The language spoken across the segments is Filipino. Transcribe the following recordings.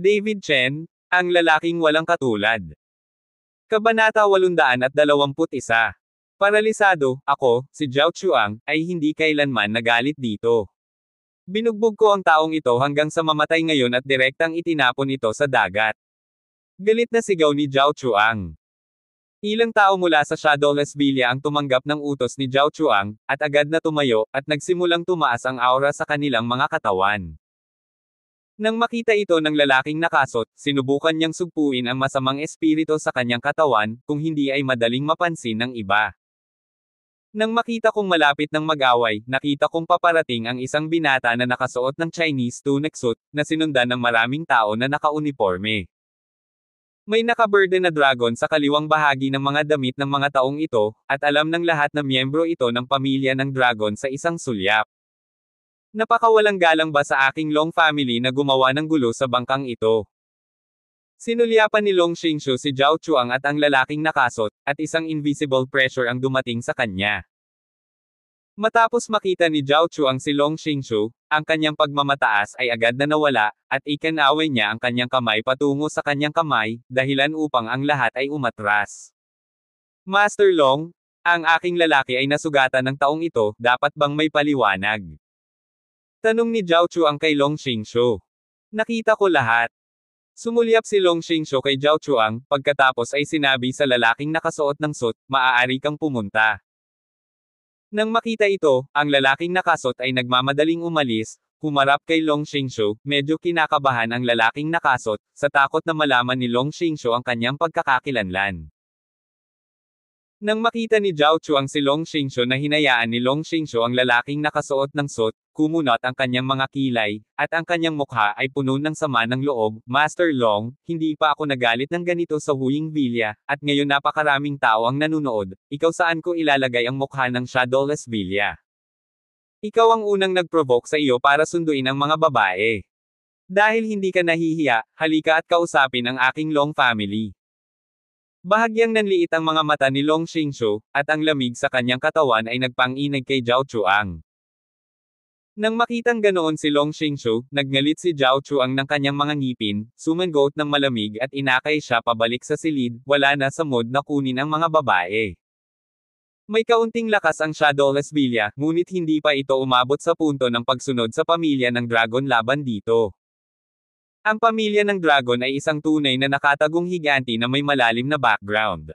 David Chen, ang lalaking walang katulad. Kabanata 821. Paralisado, ako, si Zhao Chuang, ay hindi kailanman nagalit dito. Binugbog ko ang taong ito hanggang sa mamatay ngayon at direktang itinapon ito sa dagat. Galit na sigaw ni Zhao Chuang. Ilang tao mula sa Shadowless Villa ang tumanggap ng utos ni Zhao Chuang, at agad na tumayo, at nagsimulang tumaas ang aura sa kanilang mga katawan. Nang makita ito ng lalaking nakasot, sinubukan niyang sugpuin ang masamang espiritu sa kanyang katawan, kung hindi ay madaling mapansin ng iba. Nang makita kong malapit ng mag-away, nakita kong paparating ang isang binata na nakasuot ng Chinese tunic suit, na sinundan ng maraming tao na nakauniforme. May nakaburden na dragon sa kaliwang bahagi ng mga damit ng mga taong ito, at alam ng lahat na miyembro ito ng pamilya ng dragon sa isang sulyap. Napakawalang galang ba sa aking Long family na gumawa ng gulo sa bangkang ito? Sinulyapan ni Long Xingshu si Zhao Chuang at ang lalaking nakasot, at isang invisible pressure ang dumating sa kanya. Matapos makita ni Zhao Chuang si Long Xingshu, ang kanyang pagmamataas ay agad na nawala, at ikinaway niya ang kanyang kamay patungo sa kanyang kamay, dahilan upang ang lahat ay umatras. Master Long, ang aking lalaki ay nasugatan ng taong ito, dapat bang may paliwanag? Tanong ni Zhao Chuang kay Long Xingshu. Nakita ko lahat. Sumulyap si Long Xingshu kay Zhao Chuang, pagkatapos ay sinabi sa lalaking nakasuot ng suit, maaari kang pumunta. Nang makita ito, ang lalaking nakasuot ay nagmamadaling umalis, humarap kay Long Xingshu, medyo kinakabahan ang lalaking nakasuot, sa takot na malaman ni Long Xingshu ang kanyang pagkakakilanlan. Nang makita ni Zhao Chuang si Long Xingshu na hinayaan ni Long Xingshu ang lalaking nakasuot ng suit, kumunot ang kanyang mga kilay, at ang kanyang mukha ay puno ng sama ng loob. Master Long, hindi pa ako nagalit ng ganito sa Huying Villa, at ngayon napakaraming tao ang nanunood, ikaw saan ko ilalagay ang mukha ng Shadowless Villa? Ikaw ang unang nag-provoke sa iyo para sunduin ang mga babae. Dahil hindi ka nahihiya, halika at kausapin ang aking Long family. Bahagyang nanliit ang mga mata ni Long Xingshu, at ang lamig sa kanyang katawan ay nagpang-inig kay Zhao Chuang. Nang makitang ganoon si Long Xingshu, nagngalit si Zhao Chuang ng kanyang mga ngipin, sumangot ng malamig at inakay siya pabalik sa silid, wala na sa mood na kunin ang mga babae. May kaunting lakas ang Shadowless Villa, ngunit hindi pa ito umabot sa punto ng pagsunod sa pamilya ng dragon laban dito. Ang pamilya ng dragon ay isang tunay na nakatagong higanti na may malalim na background.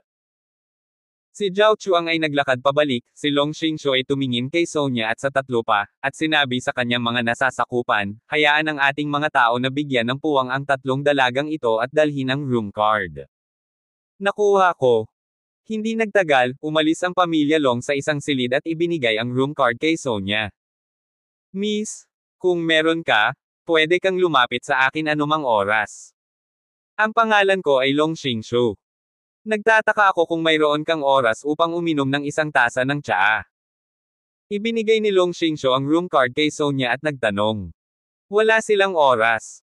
Si Zhao Chuang ay naglakad pabalik, si Long Xingshu ay tumingin kay Sonya at sa tatlo pa, at sinabi sa kanyang mga nasasakupan, hayaan ang ating mga tao na bigyan ng puwang ang tatlong dalagang ito at dalhin ang room card. Nakuha ko. Hindi nagtagal, umalis ang pamilya Long sa isang silid at ibinigay ang room card kay Sonya. Miss, kung meron ka, pwede kang lumapit sa akin anumang oras. Ang pangalan ko ay Long Xingshu. Nagtataka ako kung mayroon kang oras upang uminom ng isang tasa ng tsaa. Ibinigay ni Long Xingshu ang room card kay Sonya at nagtanong. Wala silang oras.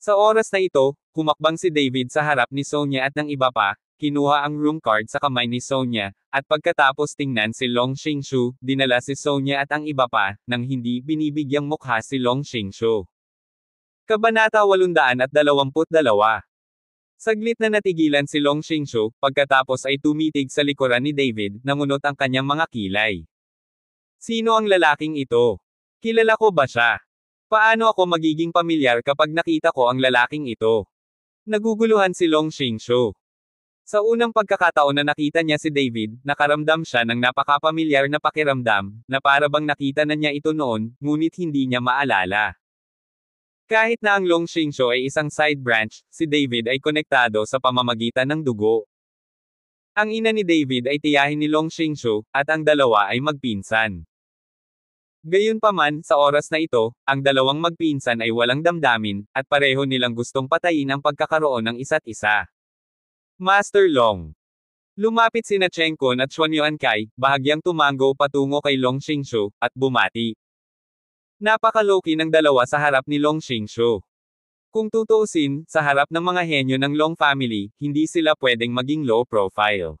Sa oras na ito, humakbang si David sa harap ni Sonya at ng iba pa, kinuha ang room card sa kamay ni Sonya, at pagkatapos tingnan si Long Xingshu, dinala si Sonya at ang iba pa, nang hindi binibigyang mukha si Long Xingshu. Kabanata 822. Saglit na natigilan si Long Xingshu, pagkatapos ay tumitig sa likuran ni David, nangunot ang kanyang mga kilay. Sino ang lalaking ito? Kilala ko ba siya? Paano ako magiging pamilyar kapag nakita ko ang lalaking ito? Naguguluhan si Long Xingshu. Sa unang pagkakataon na nakita niya si David, nakaramdam siya ng napakapamilyar na pakiramdam, na para bang nakita na niya ito noon, ngunit hindi niya maalala. Kahit na ang Long Xingshu ay isang side branch, si David ay konektado sa pamamagitan ng dugo. Ang ina ni David ay tiyahin ni Long Xingshu, at ang dalawa ay magpinsan. Gayunpaman, sa oras na ito, ang dalawang magpinsan ay walang damdamin, at pareho nilang gustong patayin ang pagkakaroon ng isa't isa. Master Long. Lumapit sina Chen Kun at Xuan Yuancai, bahagyang tumango patungo kay Long Xingshu, at bumati. Napakaloki ng dalawa sa harap ni Long Xingshu. Kung tutuusin, sa harap ng mga henyo ng Long family, hindi sila pwedeng maging low profile.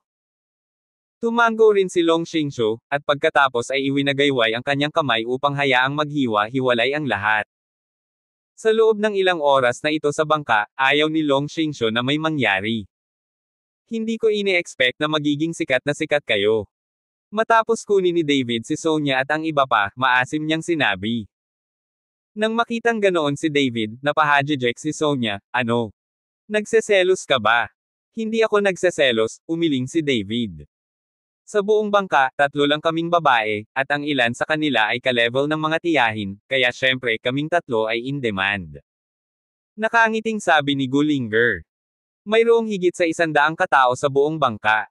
Tumango rin si Long Xingshu, at pagkatapos ay iwinagayway ang kanyang kamay upang hayaang maghiwa-hiwalay ang lahat. Sa loob ng ilang oras na ito sa bangka, ayaw ni Long Xingshu na may mangyari. Hindi ko ini-expect na magiging sikat na sikat kayo. Matapos kunin ni David si Sonia at ang iba pa, maasim niyang sinabi. Nang makitang ganoon si David, napahajijek si Sonia, ano? Nagseselos ka ba? Hindi ako nagseselos, umiling si David. Sa buong bangka, 3 lang kaming babae, at ang ilan sa kanila ay ka-level ng mga tiyahin, kaya syempre kaming 3 ay in demand. Nakangiting sabi ni Gullinger. Mayroong higit sa 100 katao sa buong bangka.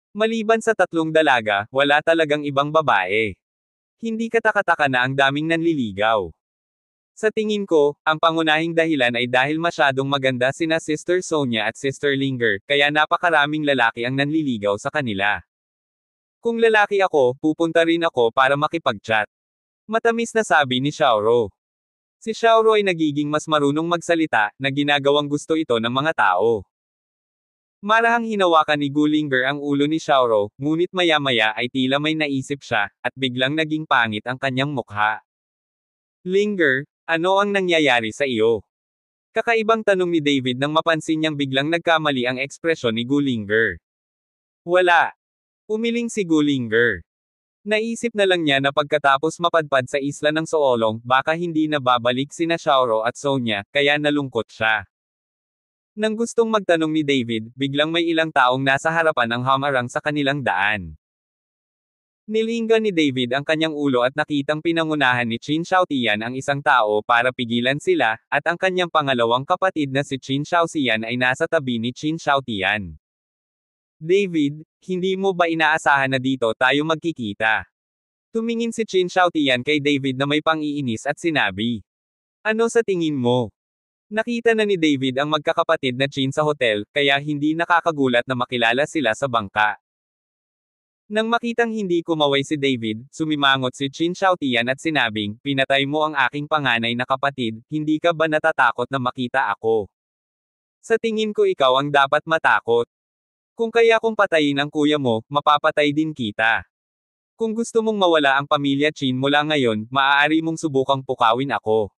Maliban sa 3 dalaga, wala talagang ibang babae. Hindi katakataka na ang daming nanliligaw. Sa tingin ko, ang pangunahing dahilan ay dahil masyadong maganda sina Sister Sonia at Sister Linger, kaya napakaraming lalaki ang nanliligaw sa kanila. Kung lalaki ako, pupunta rin ako para makipag-chat. Matamis na sabi ni Xiaoro. Si Xiaoro ay nagiging mas marunong magsalita, na ginagawang gusto ito ng mga tao. Marahang hinawakan ni Gullinger ang ulo ni Xiaoro, ngunit maya-maya ay tila may naisip siya, at biglang naging pangit ang kanyang mukha. Linger, ano ang nangyayari sa iyo? Kakaibang tanong ni David nang mapansin niyang biglang nagkamali ang ekspresyon ni Gullinger. Wala. Umiling si Gullinger. Naisip na lang niya na pagkatapos mapadpad sa isla ng Soolong, baka hindi na babalik sina Xiaoro at Sonia, kaya nalungkot siya. Nang gustong magtanong ni David, biglang may ilang taong nasa harapan ang hamarang sa kanilang daan. Nilingga ni David ang kanyang ulo at nakitang pinangunahan ni Qin Xiaotian ang isang tao para pigilan sila, at ang kanyang pangalawang kapatid na si Qin Xiaoxian ay nasa tabi ni Qin Xiaotian. David, hindi mo ba inaasahan na dito tayo magkikita? Tumingin si Qin Xiaotian kay David na may pang-iinis at sinabi. Ano sa tingin mo? Nakita na ni David ang magkakapatid na Qin sa hotel, kaya hindi nakakagulat na makilala sila sa bangka. Nang makitang hindi kumaway si David, sumimangot si Qin Xiaotian at sinabing, pinatay mo ang aking panganay na kapatid, hindi ka ba natatakot na makita ako? Sa tingin ko ikaw ang dapat matakot. Kung kaya kung patayin ang kuya mo, mapapatay din kita. Kung gusto mong mawala ang pamilya Qin mula ngayon, maaari mong subukang pukawin ako.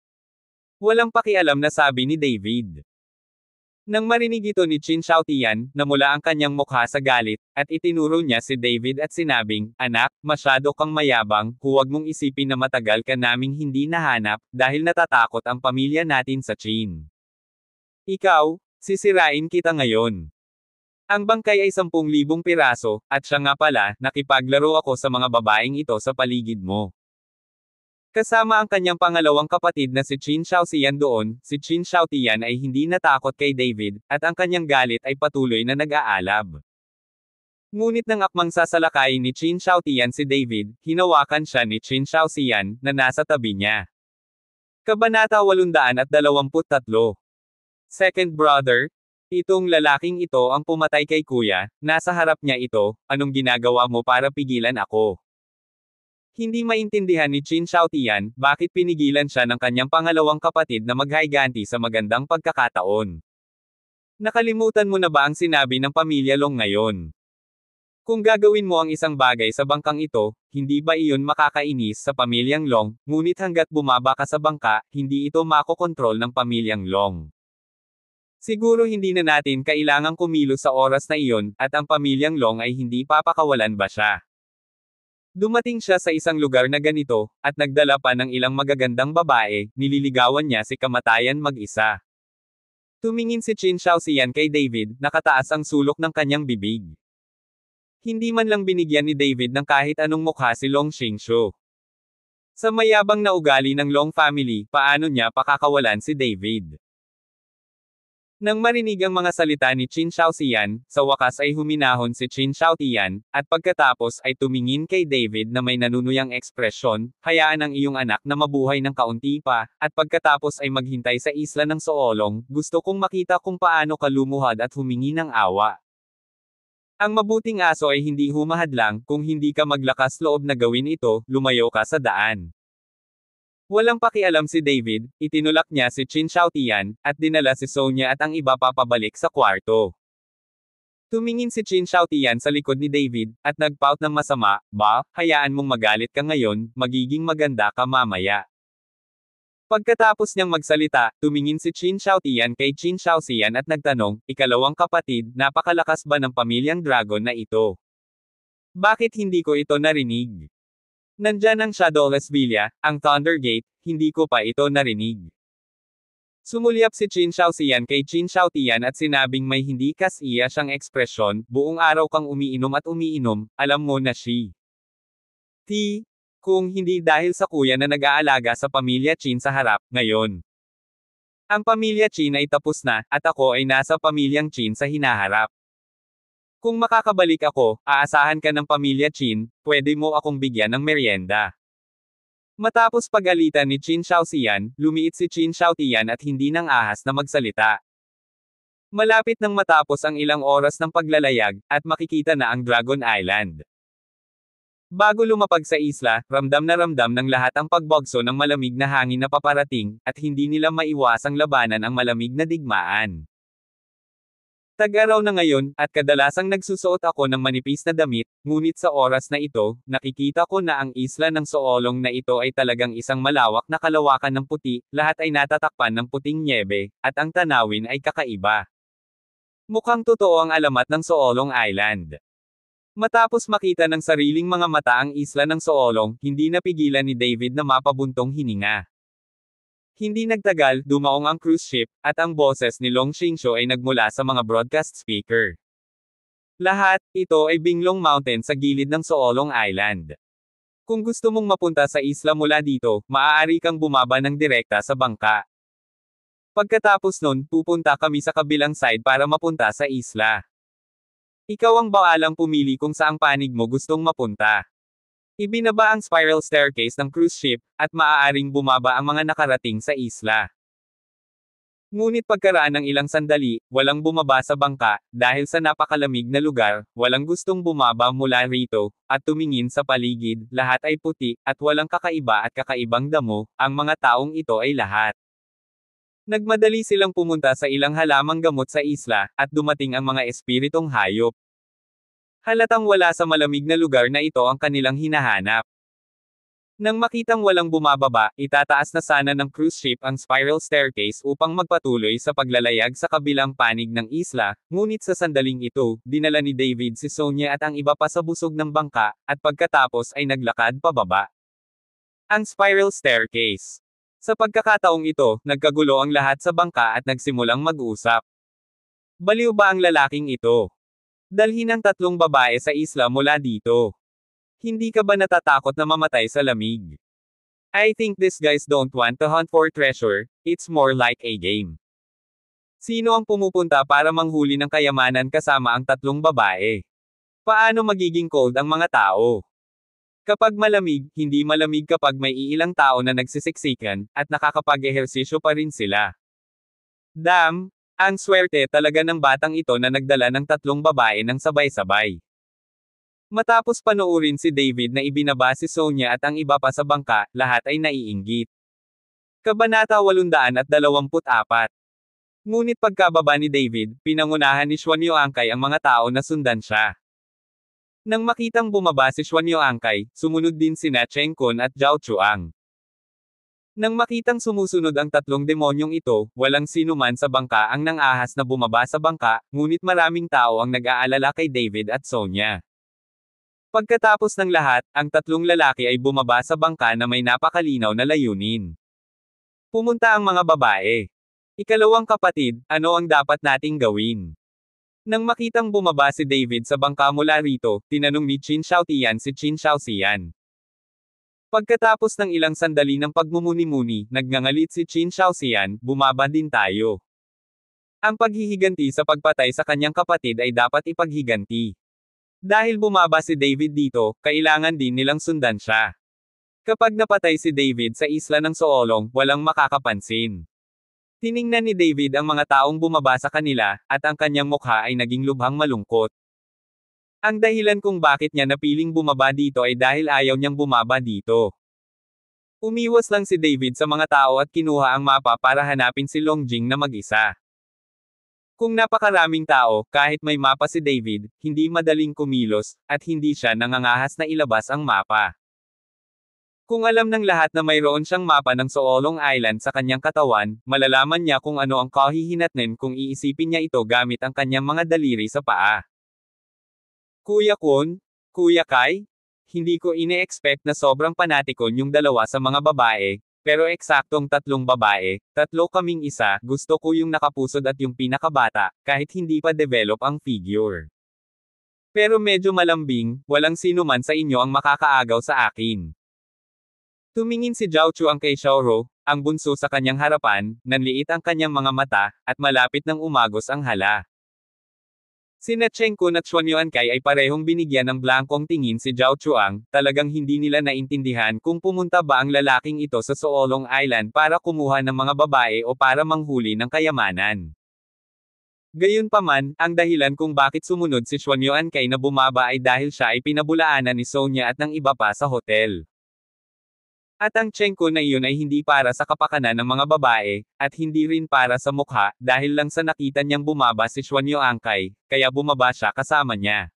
Walang pakialam na sabi ni David. Nang marinig ito ni Qin Xiaotian, namula ang kanyang mukha sa galit, at itinuro niya si David at sinabing, anak, masyado kang mayabang, huwag mong isipin na matagal ka naming hindi nahanap, dahil natatakot ang pamilya natin sa Qin. Ikaw, sisirain kita ngayon. Ang bangkay ay 10,000 piraso, at siya nga pala, nakipaglaro ako sa mga babaeng ito sa paligid mo. Kasama ang kanyang pangalawang kapatid na si Qin Xiaoxian doon, si Qin Xiaotian ay hindi natakot kay David, at ang kanyang galit ay patuloy na nag-aalab. Ngunit nang akmang sasalakayin ni Qin Xiaotian si David, hinawakan siya ni Qin Xiaoxian, na nasa tabi niya. Kabanata 823. Second brother. Itong lalaking ito ang pumatay kay kuya, nasa harap niya ito, anong ginagawa mo para pigilan ako? Hindi maintindihan ni Qin Xiaotian, bakit pinigilan siya ng kanyang pangalawang kapatid na maghayganti sa magandang pagkakataon. Nakalimutan mo na ba ang sinabi ng pamilya Long ngayon? Kung gagawin mo ang isang bagay sa bangkang ito, hindi ba iyon makakainis sa pamilyang Long, ngunit hanggat bumaba ka sa bangka, hindi ito makokontrol ng pamilyang Long. Siguro hindi na natin kailangang kumilos sa oras na iyon, at ang pamilyang Long ay hindi papakawalan ba siya. Dumating siya sa isang lugar na ganito, at nagdala pa ng ilang magagandang babae, nililigawan niya si kamatayan mag-isa. Tumingin si Qin Xiaoxian kay David, nakataas ang sulok ng kanyang bibig. Hindi man lang binigyan ni David ng kahit anong mukha si Long Xingshu. Sa mayabang na ugali ng Long family, paano niya pakakawalan si David? Nang marinig ang mga salita ni Qin Xiaoxian, sa wakas ay huminahon si Qin Xiaotian, at pagkatapos ay tumingin kay David na may nanunuyang ekspresyon, hayaan ang iyong anak na mabuhay ng kaunti pa, at pagkatapos ay maghintay sa isla ng Soolong, gusto kong makita kung paano ka lumuhad at humingi ng awa. Ang mabuting aso ay hindi humahadlang, kung hindi ka maglakas loob na gawin ito, lumayo ka sa daan. Walang pakialam si David, itinulak niya si Qin Xiaotian, at dinala si Sonia at ang iba pa pabalik sa kwarto. Tumingin si Qin Xiaotian sa likod ni David, at nagpout ng masama, ba, hayaan mong magalit ka ngayon, magiging maganda ka mamaya. Pagkatapos niyang magsalita, tumingin si Qin Xiaotian kay Qin Xiaoxian at nagtanong, ikalawang kapatid, napakalakas ba ng pamilyang dragon na ito? Bakit hindi ko ito narinig? Nandyan ang Shadowless Villa, ang Thunder Gate, hindi ko pa ito narinig. Sumulyap si Qin Xiaoxian kay Qin Xiaotian at sinabing may hindi kas-iya siyang ekspresyon, buong araw kang umiinom at umiinom, alam mo na she. Kung hindi dahil sa kuya na nag-aalaga sa pamilya Qin sa harap, ngayon. Ang pamilya Qin ay tapos na, at ako ay nasa pamilyang Qin sa hinaharap. Kung makakabalik ako, aasahan ka ng pamilya Qin, pwede mo akong bigyan ng merienda. Matapos pagalitan ni Qin Xiaoxian, lumiit si Qin Xiaotian at hindi nang ahas na magsalita. Malapit nang matapos ang ilang oras ng paglalayag, at makikita na ang Dragon Island. Bago lumapag sa isla, ramdam na ramdam ng lahat ang pagbagso ng malamig na hangin na paparating, at hindi nila maiwasang labanan ang malamig na digmaan. Tag-araw na ngayon, at kadalasang nagsusuot ako ng manipis na damit, ngunit sa oras na ito, nakikita ko na ang isla ng Soolong na ito ay talagang isang malawak na kalawakan ng puti, lahat ay natatakpan ng puting nyebe, at ang tanawin ay kakaiba. Mukhang totoo ang alamat ng Soolong Island. Matapos makita ng sariling mga mata ang isla ng Soolong, hindi napigilan ni David na mapabuntong hininga. Hindi nagtagal, dumaong ang cruise ship, at ang boses ni Long Xingshu ay nagmula sa mga broadcast speaker. Lahat, ito ay Binglong Mountain sa gilid ng Soolong Island. Kung gusto mong mapunta sa isla mula dito, maaari kang bumaba ng direkta sa bangka. Pagkatapos nun, pupunta kami sa kabilang side para mapunta sa isla. Ikaw ang bahalang pumili kung saang panig mo gustong mapunta. Ibinaba ang spiral staircase ng cruise ship, at maaaring bumaba ang mga nakarating sa isla. Ngunit pagkaraan ng ilang sandali, walang bumaba sa bangka, dahil sa napakalamig na lugar, walang gustong bumaba mula rito, at tumingin sa paligid, lahat ay puti, at walang kakaiba at kakaibang damo, ang mga taong ito ay lahat. Nagmadali silang pumunta sa ilang halamang gamot sa isla, at dumating ang mga espiritong hayop. Halatang wala sa malamig na lugar na ito ang kanilang hinahanap. Nang makitang walang bumababa, itataas na sana ng cruise ship ang spiral staircase upang magpatuloy sa paglalayag sa kabilang panig ng isla, ngunit sa sandaling ito, dinala ni David si Sonia at ang iba pa sa busog ng bangka, at pagkatapos ay naglakad pababa. Ang spiral staircase. Sa pagkakataong ito, nagkagulo ang lahat sa bangka at nagsimulang mag-usap. Baliw ba ang lalaking ito? Dalhin ang 3 babae sa isla mula dito. Hindi ka ba natatakot na mamatay sa lamig? I think these guys don't want to hunt for treasure, it's more like a game. Sino ang pumupunta para manghuli ng kayamanan kasama ang 3 babae? Paano magiging cold ang mga tao? Kapag malamig, hindi malamig kapag may iilang tao na nagsisiksikan, at nakakapag-ehersisyo pa rin sila. Damn! Ang swerte talaga ng batang ito na nagdala ng 3 babae ng sabay-sabay. Matapos panoorin si David na ibinaba si Sonia at ang iba pa sa bangka, lahat ay naiinggit. Kabanata 824. Ngunit pagkababa ni David, pinangunahan ni Xuan Yuangkai ang mga tao na sundan siya. Nang makitang bumaba si Xuan Yuangkai, sumunod din sina Cheng Kun at Zhao Chuang. Nang makitang sumusunod ang 3 demonyong ito, walang sino man sa bangka ang nang-ahas na bumaba sa bangka, ngunit maraming tao ang nag-aalala kay David at Sonia. Pagkatapos ng lahat, ang 3 lalaki ay bumaba sa bangka na may napakalinaw na layunin. Pumunta ang mga babae. Ikalawang kapatid, ano ang dapat nating gawin? Nang makitang bumaba si David sa bangka mula rito, tinanong ni Qin Xiaotian si Qin Xiaoxian. Pagkatapos ng ilang sandali ng pagmumuni-muni, nagngangalit si Qin Xiaoxian, bumaba din tayo. Ang paghihiganti sa pagpatay sa kanyang kapatid ay dapat ipaghiganti. Dahil bumaba si David dito, kailangan din nilang sundan siya. Kapag napatay si David sa isla ng Soolong, walang makakapansin. Tiningnan ni David ang mga taong bumaba sa kanila, at ang kanyang mukha ay naging lubhang malungkot. Ang dahilan kung bakit niya napiling bumaba dito ay dahil ayaw niyang bumaba dito. Umiwas lang si David sa mga tao at kinuha ang mapa para hanapin si Longjing na mag-isa. Kung napakaraming tao, kahit may mapa si David, hindi madaling kumilos, at hindi siya nangangahas na ilabas ang mapa. Kung alam ng lahat na mayroon siyang mapa ng Soolong Island sa kanyang katawan, malalaman niya kung ano ang kahihinatnan kung iisipin niya ito gamit ang kanyang mga daliri sa paa. Kuya Kun? Kuya Kai? Hindi ko ine-expect na sobrang panatikon yung dalawa sa mga babae, pero eksaktong tatlong babae, tatlo kaming isa, gusto ko yung nakapusod at yung pinakabata, kahit hindi pa develop ang figure. Pero medyo malambing, walang sino man sa inyo ang makakaagaw sa akin. Tumingin si Zhao Chuang kay Xiaoro, ang bunso sa kanyang harapan, nanliit ang kanyang mga mata, at malapit nang umagos ang hala. Sina Cheng Kun at Xuan Yuankay ay parehong binigyan ng blankong tingin si Zhao Chuang, talagang hindi nila naintindihan kung pumunta ba ang lalaking ito sa Soolong Island para kumuha ng mga babae o para manghuli ng kayamanan. Gayunpaman, ang dahilan kung bakit sumunod si Xuan Yuankay na bumaba ay dahil siya ay pinabulaanan ni Sonia at ng iba pa sa hotel. At ang tiyengko na iyon ay hindi para sa kapakanan ng mga babae, at hindi rin para sa mukha, dahil lang sa nakita niyang bumaba si Xuan Yuankay, kaya bumaba siya kasama niya.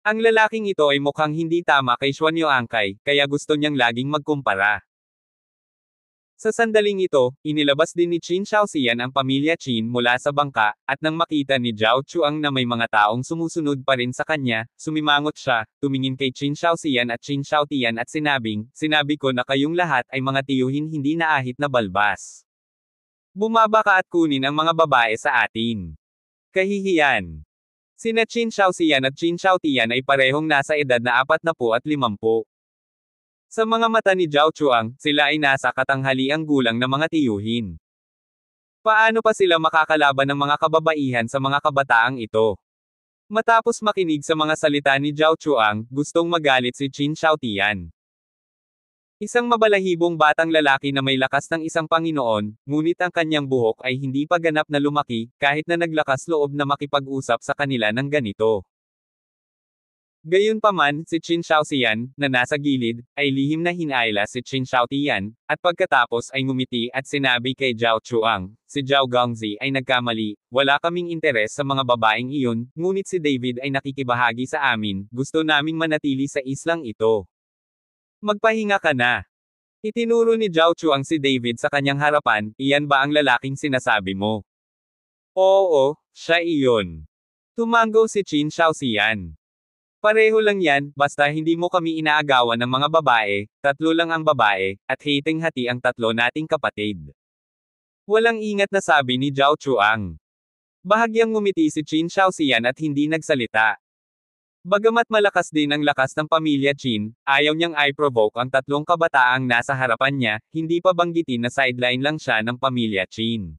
Ang lalaking ito ay mukhang hindi tama kay Xuan Yuankay, kaya gusto niyang laging magkumpara. Sa sandaling ito, inilabas din ni Qin Shaoxian ang pamilya Qin mula sa bangka, at nang makita ni Zhao Chuang na may mga taong sumusunod pa rin sa kanya, sumimangot siya, tumingin kay Qin Shaoxian at Qin Shaotian at sinabi ko na kayong lahat ay mga tiyuhin hindi naahit na balbas. Bumaba ka at kunin ang mga babae sa atin. Kahihiyan. Sina Qin Shaoxian at Qin Shaotian ay parehong nasa edad na 40 at 50. Sa mga mata ni Zhao Chuang, sila ay nasa katanghaliang gulang na mga tiyuhin. Paano pa sila makakalaban ng mga kababaihan sa mga kabataang ito? Matapos makinig sa mga salita ni Zhao Chuang, gustong magalit si Qin Shaotian. Isang mabalahibong batang lalaki na may lakas ng isang Panginoon, ngunit ang kanyang buhok ay hindi pa ganap na lumaki, kahit na naglakas loob na makipag-usap sa kanila ng ganito. Gayunpaman, si Qin Shaoxian, na nasa gilid, ay lihim na hinayla si Qin Shaotian, at pagkatapos ay ngumiti at sinabi kay Zhao Chuang, si Zhao Gongzi ay nagkamali, wala kaming interes sa mga babaeng iyon, ngunit si David ay nakikibahagi sa amin, gusto naming manatili sa islang ito. Magpahinga ka na. Itinuro ni Zhao Chuang si David sa kanyang harapan, iyan ba ang lalaking sinasabi mo? Oo, siya iyon. Tumango si Qin Shaoxian. Pareho lang yan, basta hindi mo kami inaagawan ng mga babae, tatlo lang ang babae, at hiting-hati ang tatlo nating kapatid. Walang ingat na sabi ni Zhao Chuang. Bahagyang ngumiti si Qin Shaoxian at hindi nagsalita. Bagamat malakas din ang lakas ng pamilya Qin, ayaw niyang i-provoke ang tatlong kabataang nasa harapan niya, hindi pa banggitin na sideline lang siya ng pamilya Qin.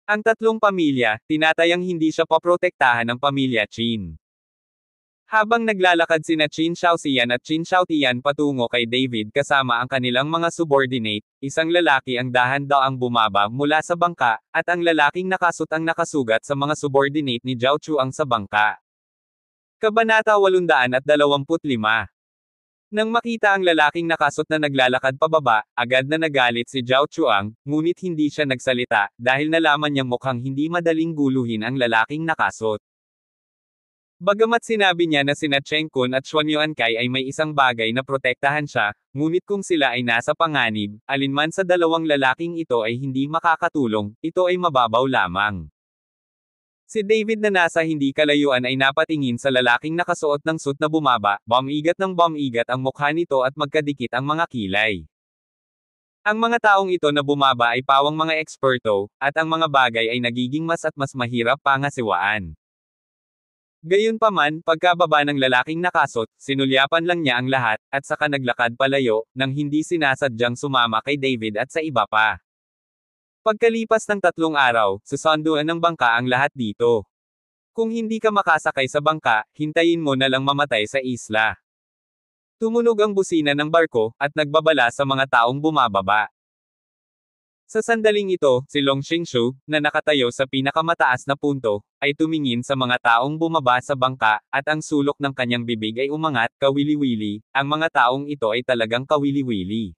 Ang tatlong pamilya, tinatayang hindi siya paprotektahan ng pamilya Qin. Habang naglalakad sina Qin Shaoxian at Qin Shaotian patungo kay David kasama ang kanilang mga subordinate, isang lalaki ang dahan-daang bumaba mula sa bangka, at ang lalaking nakasut ang nakasugat sa mga subordinate ni Zhao Chuang sa bangka. Kabanata 825. Nang makita ang lalaking nakasut na naglalakad pababa, agad na nagalit si Zhao Chuang, ngunit hindi siya nagsalita, dahil nalaman niyang mukhang hindi madaling guluhin ang lalaking nakasut. Bagamat sinabi niya na sina Cheng Kun at Xuan Yuankay ay may isang bagay na protektahan siya, ngunit kung sila ay nasa panganib, alinman sa dalawang lalaking ito ay hindi makakatulong, ito ay mababaw lamang. Si David na nasa hindi kalayuan ay napatingin sa lalaking nakasuot ng suit na bumaba, bumigat ng bumigat ang mukha nito at magkadikit ang mga kilay. Ang mga taong ito na bumaba ay pawang mga eksperto, at ang mga bagay ay nagiging mas at mas mahirap pangasiwaan. Gayunpaman, pagkababa ng lalaking nakasot, sinulyapan lang niya ang lahat, at saka naglakad palayo, nang hindi sinasadyang sumama kay David at sa iba pa. Pagkalipas ng 3 araw, susunduan ng bangka ang lahat dito. Kung hindi ka makasakay sa bangka, hintayin mo na lang mamatay sa isla. Tumunog ang busina ng barko, at nagbabala sa mga taong bumababa. Sa sandaling ito, si Long Xingshu, na nakatayo sa pinakamataas na punto, ay tumingin sa mga taong bumaba sa bangka, at ang sulok ng kanyang bibig ay umangat, kawili-wili, ang mga taong ito ay talagang kawili-wili.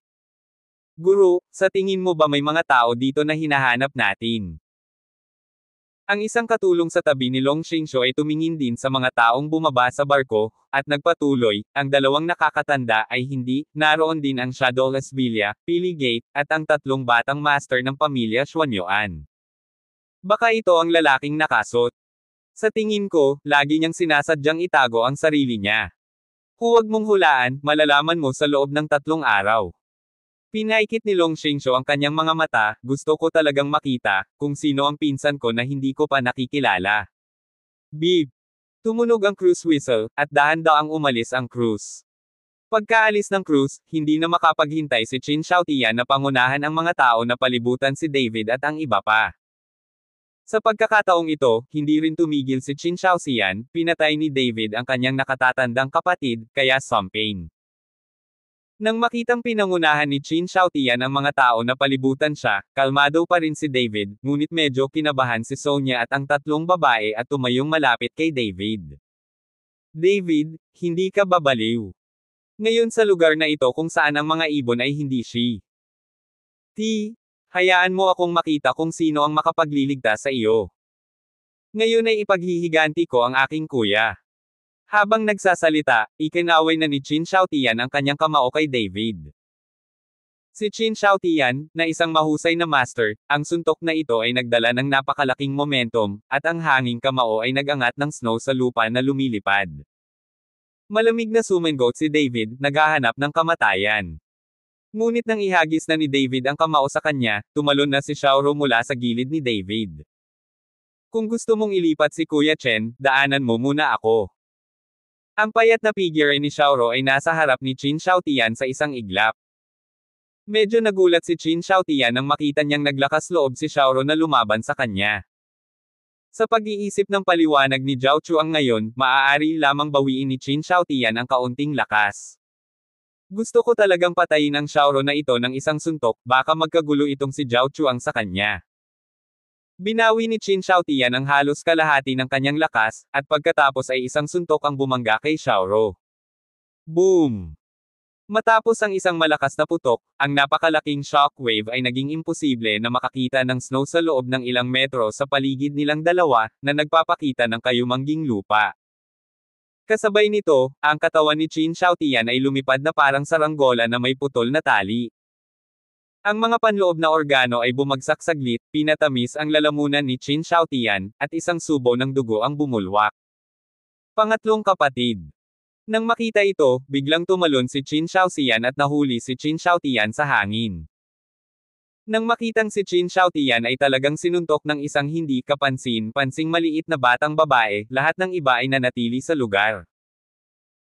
Guru, sa tingin mo ba may mga tao dito na hinahanap natin? Ang isang katulong sa tabi ni Long Xingshu ay tumingin din sa mga taong bumaba sa barko, at nagpatuloy, ang dalawang nakakatanda ay hindi, naroon din ang Shadow Lasvilla, Pili Gate, at ang tatlong batang master ng pamilya Xuanyuan. Baka ito ang lalaking nakasot. Sa tingin ko, lagi niyang sinasadyang itago ang sarili niya. Huwag mong hulaan, malalaman mo sa loob ng 3 araw. Pinaikit ni Long Xingshu ang kanyang mga mata, gusto ko talagang makita, kung sino ang pinsan ko na hindi ko pa nakikilala. Beep! Tumunog ang cruise whistle, at dahan-daang umalis ang cruise. Pagkaalis ng cruise, hindi na makapaghintay si Qin Xiaotian na pangunahan ang mga tao na palibutan si David at ang iba pa. Sa pagkakataong ito, hindi rin tumigil si Qin Xiaotian, pinatay ni David ang kanyang nakatatandang kapatid, kaya Sompain. Nang makitang pinangunahan ni Qin Xiaotian ang mga tao na palibutan siya, kalmado pa rin si David, ngunit medyo kinabahan si Sonia at ang tatlong babae at tumayong malapit kay David. David, hindi ka babaliw. Ngayon sa lugar na ito kung saan ang mga ibon ay hindi she. Hayaan mo akong makita kung sino ang makapagliligtas sa iyo. Ngayon ay ipaghihiganti ko ang aking kuya. Habang nagsasalita, ikinaway na ni Qin Xiaotian ang kanyang kamao kay David. Si Qin Xiaotian, na isang mahusay na master, ang suntok na ito ay nagdala ng napakalaking momentum, at ang hanging kamao ay nagangat ng snow sa lupa na lumilipad. Malamig na sumingot si David, naghahanap ng kamatayan. Ngunit nang ihagis na ni David ang kamao sa kanya, tumalon na si Xiaoro mula sa gilid ni David. Kung gusto mong ilipat si Kuya Chen, daanan mo muna ako. Ang payat na figure ni Xiaoro ay nasa harap ni Qin Xiaotian sa isang iglap. Medyo nagulat si Qin Xiaotian nang makita niyang naglakas loob si Xiaoro na lumaban sa kanya. Sa pag-iisip ng paliwanag ni Zhao Chuang ngayon, maaari lamang bawiin ni Qin Xiaotian ang kaunting lakas. Gusto ko talagang patayin ang Xiaoro na ito ng isang suntok, baka magkagulo itong si Zhao Chuang sa kanya. Binawi ni Qin Xiaotian ang halos kalahati ng kanyang lakas, at pagkatapos ay isang suntok ang bumangga kay Xiaoro. Boom! Matapos ang isang malakas na putok, ang napakalaking shockwave ay naging imposible na makakita ng snow sa loob ng ilang metro sa paligid nilang dalawa, na nagpapakita ng kayumangging lupa. Kasabay nito, ang katawan ni Qin Xiaotian ay lumipad na parang saranggola na may putol na tali. Ang mga panloob na organo ay bumagsak saglit, pinatamis ang lalamunan ni Qin Xiaotian, at isang subo ng dugo ang bumulwak. Pangatlong kapatid. Nang makita ito, biglang tumalon si Qin Xiaotian at nahuli si Qin Xiaotian sa hangin. Nang makitang si Qin Xiaotian ay talagang sinuntok ng isang hindi kapansin-pansing maliit na batang babae, lahat ng iba ay nanatili sa lugar.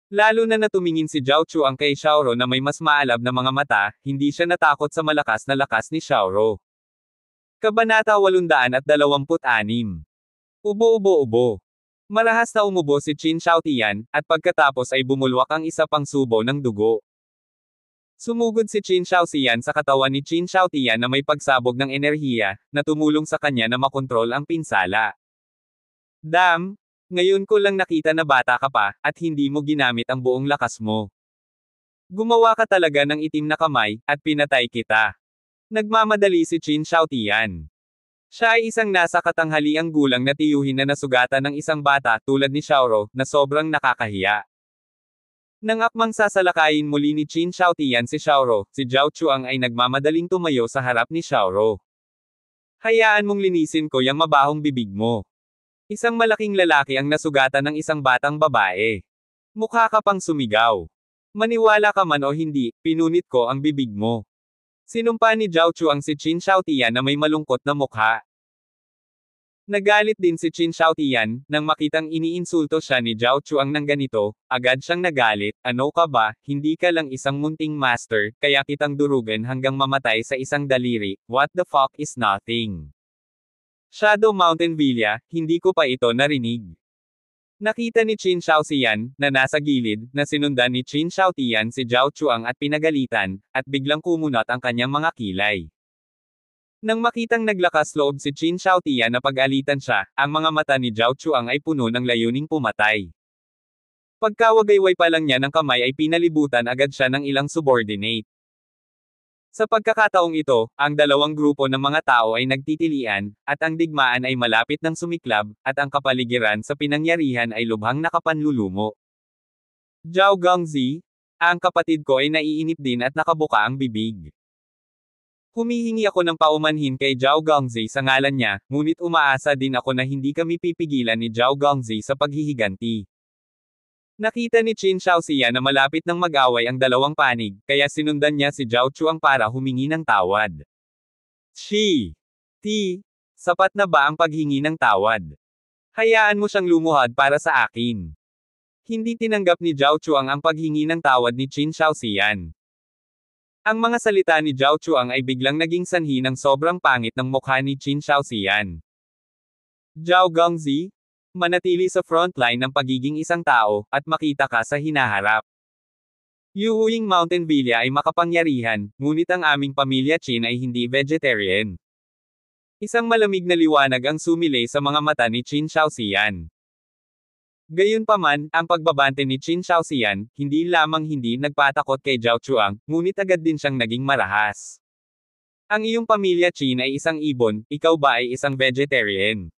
Lalo na natumingin si Zhao Chuang kay Xiaoro na may mas maalab na mga mata, hindi siya natakot sa malakas na lakas ni Xiaoro. Kabanata 826. Ubo-ubo-ubo. Marahas na umubo si Qin Xiaotian, at pagkatapos ay bumulwak ang isa pang subo ng dugo. Sumugod si Qin Xiaotian sa katawan ni Qin Xiaotian na may pagsabog ng enerhiya, na tumulong sa kanya na makontrol ang pinsala. Damn! Ngayon ko lang nakita na bata ka pa, at hindi mo ginamit ang buong lakas mo. Gumawa ka talaga ng itim na kamay, at pinatay kita. Nagmamadali si Qin Xiaotian. Siya ay isang nasa katanghaliang gulang na tiyuhin na nasugatan ng isang bata tulad ni Xiaoro, na sobrang nakakahiya. Nang akmang sasalakayin muli ni Qin Xiaotian si Xiaoro, si Zhao Chuang ay nagmamadaling tumayo sa harap ni Xiaoro. Hayaan mong linisin ko yung mabahong bibig mo. Isang malaking lalaki ang nasugatan ng isang batang babae. Mukha ka pang sumigaw. Maniwala ka man o hindi, pinunit ko ang bibig mo. Sinumpa ni Zhao Chuang si Qin Xiaotian na may malungkot na mukha. Nagalit din si Qin Xiaotian, nang makitang iniinsulto siya ni Zhao Chuang ng ganito, agad siyang nagalit, ano ka ba, hindi ka lang isang munting master, kaya kitang durugan hanggang mamatay sa isang daliri, what the fuck is nothing? Shadow Mountain Villa, hindi ko pa ito narinig. Nakita ni Qin Xiaotian, na nasa gilid, na sinundan ni Qin Xiaotian si Zhao Chuang at pinagalitan, at biglang kumunot ang kanyang mga kilay. Nang makitang naglakas loob si Qin Xiaotian na pag-alitan siya, ang mga mata ni Zhao Chuang ay puno ng layuning pumatay. Pagkawagayway pa lang niya ng kamay ay pinalibutan agad siya ng ilang subordinate. Sa pagkakataong ito, ang dalawang grupo ng mga tao ay nagtitilian, at ang digmaan ay malapit ng sumiklab, at ang kapaligiran sa pinangyarihan ay lubhang nakapanlulumo. Zhao Gongzi, ang kapatid ko ay naiinip din at nakabuka ang bibig. Humihingi ako ng paumanhin kay Zhao Gongzi sa ngalan niya, ngunit umaasa din ako na hindi kami pipigilan ni Zhao Gongzi sa paghihiganti. Nakita ni Qin Shaoxia na malapit nang mag-away ang dalawang panig, kaya sinundan niya si Zhao Chuang para humingi ng tawad. Sapat na ba ang paghingi ng tawad? Hayaan mo siyang lumuhad para sa akin. Hindi tinanggap ni Zhao Chuang ang paghingi ng tawad ni Qin Shaoxian. Ang mga salita ni Zhao Chuang ay biglang naging sanhi ng sobrang pangit ng mukha ni Qin Shaoxian. Zhao Gongzi, manatili sa frontline ng pagiging isang tao, at makita ka sa hinaharap. Yuhuing Mountain Villa ay makapangyarihan, ngunit ang aming pamilya Qin ay hindi vegetarian. Isang malamig na liwanag ang sumilay sa mga mata ni Qin Shaoxian. Gayunpaman, ang pagbabante ni Qin Shaoxian, hindi lamang hindi nagpatakot kay Zhao Chuang, ngunit agad din siyang naging marahas. Ang iyong pamilya Qin ay isang ibon, ikaw ba ay isang vegetarian?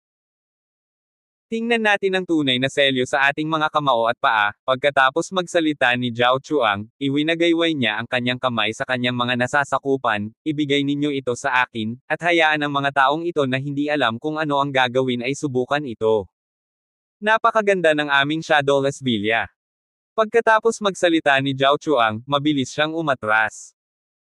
Tingnan natin ang tunay na selyo sa ating mga kamao at paa. Pagkatapos magsalita ni Zhao Chuang, iwinagayway niya ang kanyang kamay sa kanyang mga nasasakupan, ibigay ninyo ito sa akin, at hayaan ang mga taong ito na hindi alam kung ano ang gagawin ay subukan ito. Napakaganda ng aming shadowless villa. Pagkatapos magsalita ni Zhao Chuang, mabilis siyang umatras.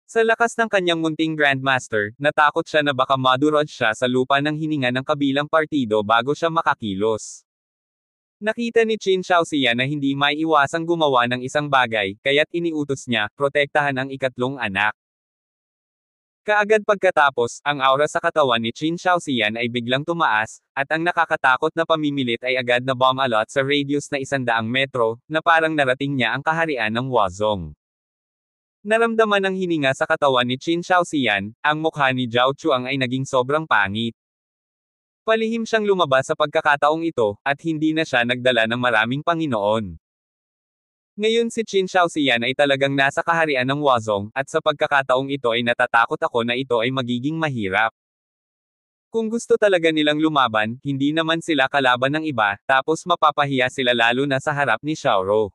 Sa lakas ng kanyang munting Grandmaster, natakot siya na baka madurog siya sa lupa ng hininga ng kabilang partido bago siya makakilos. Nakita ni Qin Shaoxia na hindi maiiwasang gumawa ng isang bagay, kaya't iniutos niya, protektahan ang ikatlong anak. Kaagad pagkatapos, ang aura sa katawan ni Qin Shaoxian ay biglang tumaas, at ang nakakatakot na pamimilit ay agad na bumalot sa radius na 100 metro, na parang narating niya ang kaharian ng Huazong. Naramdaman ng hininga sa katawan ni Qin Shaoxian, ang mukha ni Zhao Chuang ay naging sobrang pangit. Palihim siyang lumabas sa pagkakataong ito, at hindi na siya nagdala ng maraming Panginoon. Ngayon si Qin Shaoxian ay talagang nasa kaharian ng Huazong, at sa pagkakataong ito ay natatakot ako na ito ay magiging mahirap. Kung gusto talaga nilang lumaban, hindi naman sila kalaban ng iba, tapos mapapahiya sila lalo na sa harap ni Xiaoro.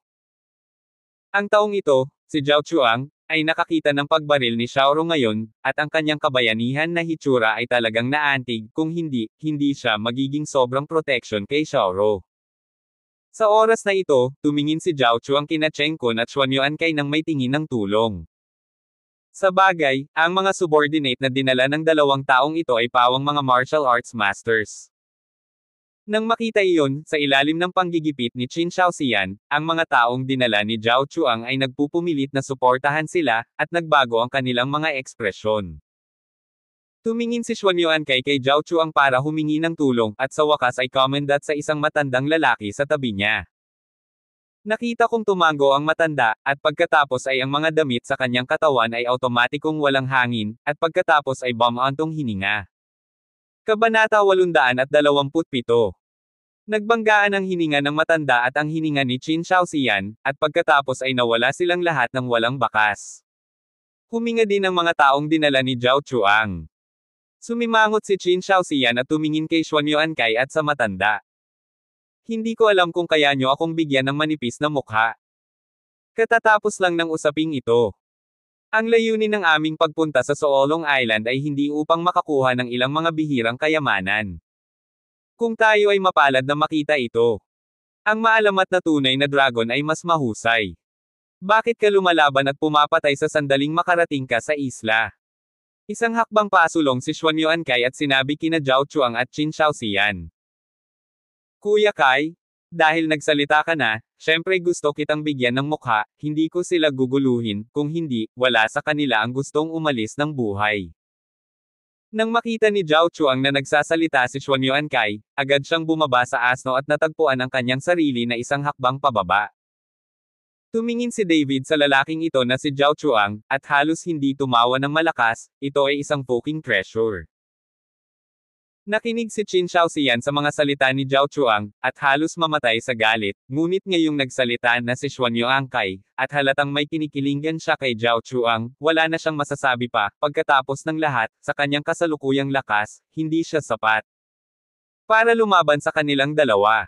Ang taong ito, si Zhao Chuang, ay nakakita ng pagbaril ni Xiaoro ngayon, at ang kanyang kabayanihan na hitsura ay talagang naantig, kung hindi siya magiging sobrang protection kay Xiaoro. Sa oras na ito, tumingin si Zhao Chuang kina Cheng Kun at Xuan Yuankay nang may tingin ng tulong. Sa bagay, ang mga subordinate na dinala ng dalawang taong ito ay pawang mga martial arts masters. Nang makita iyon, sa ilalim ng panggigipit ni Qin Shaoxian, ang mga taong dinala ni Zhao Chuang ay nagpupumilit na suportahan sila, at nagbago ang kanilang mga ekspresyon. Tumingin si Xuan Yuankay kay Zhao Chuang para humingi ng tulong, at sa wakas ay kumendat sa isang matandang lalaki sa tabi niya. Nakita kong tumango ang matanda, at pagkatapos ay ang mga damit sa kanyang katawan ay automatikong walang hangin, at pagkatapos ay bumantong hininga. Kabanata 827. Nagbanggaan ang hininga ng matanda at ang hininga ni Qin Shaoxian, at pagkatapos ay nawala silang lahat ng walang bakas. Huminga din ang mga taong dinala ni Zhao Chuang. Sumimangot si Qin Shaoxian at tumingin kay Xuan Yuankay at sa matanda. Hindi ko alam kung kaya nyo akong bigyan ng manipis na mukha. Katatapos lang ng usaping ito. Ang layunin ng aming pagpunta sa Soolong Island ay hindi upang makakuha ng ilang mga bihirang kayamanan. Kung tayo ay mapalad na makita ito. Ang maalamat na tunay na dragon ay mas mahusay. Bakit ka lumalaban at pumapatay sa sandaling makarating ka sa isla? Isang hakbang pasulong si Xuan Yuankay at sinabi kina Zhao Chuang at Qin Shaoxian. Kuya Kai, dahil nagsalita ka na, syempre gusto kitang bigyan ng mukha, hindi ko sila guguluhin, kung hindi, wala sa kanila ang gustong umalis ng buhay. Nang makita ni Zhao Chuang na nagsasalita si Xuan Yuankay, agad siyang bumaba sa asno at natagpuan ang kanyang sarili na isang hakbang pababa. Tumingin si David sa lalaking ito na si Zhao Chuang, at halos hindi tumawa ng malakas, ito ay isang fucking treasure. Nakinig si Qin Shaoxian sa mga salita ni Zhao Chuang, at halos mamatay sa galit, ngunit ngayong nagsalita na si Xuan Yuangkai, at halatang may kinikilingan siya kay Zhao Chuang, wala na siyang masasabi pa, pagkatapos ng lahat, sa kanyang kasalukuyang lakas, hindi siya sapat para lumaban sa kanilang dalawa.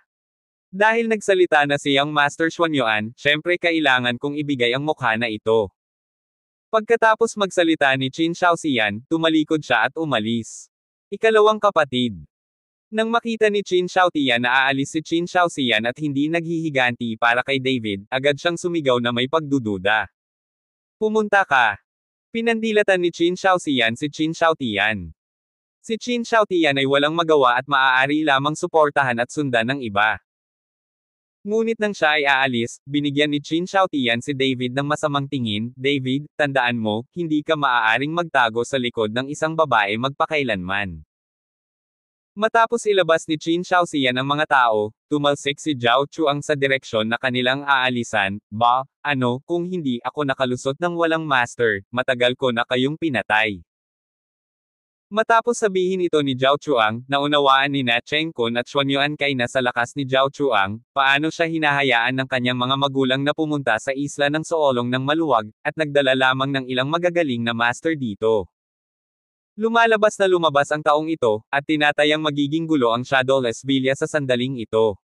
Dahil nagsalita na si Young Master Xuan Yuan, syempre kailangan kong ibigay ang mukha na ito. Pagkatapos magsalita ni Qin Shaoxian, tumalikod siya at umalis. Ikalawang kapatid. Nang makita ni Qin Shaoxian na aalis si Qin Shaoxian at hindi naghihiganti para kay David, agad siyang sumigaw na may pagdududa. Pumunta ka. Pinandilatan ni Qin Shaoxian si Qin Shaoxian. Si Qin Shaoxian ay walang magawa at maaari lamang suportahan at sundan ng iba. Ngunit nang siya ay aalis, binigyan ni Qin Shaoxian si David ng masamang tingin, David, tandaan mo, hindi ka maaaring magtago sa likod ng isang babae magpakailanman. Matapos ilabas ni Qin Shaoxian ang mga tao, tumalsik si Zhao Chuang sa direksyon na kanilang aalisan, kung hindi ako nakalusot ng walang master, matagal ko na kayong pinatay. Matapos sabihin ito ni Zhao Chuang, naunawaan ni Na Cheng Kun at Xuan Yuankay na sa lakas ni Zhao Chuang, paano siya hinahayaan ng kanyang mga magulang na pumunta sa isla ng Soolong ng maluwag, at nagdala lamang ng ilang magagaling na master dito. Lumabas ang taong ito, at tinatayang magiging gulo ang Shadowless Villa sa sandaling ito.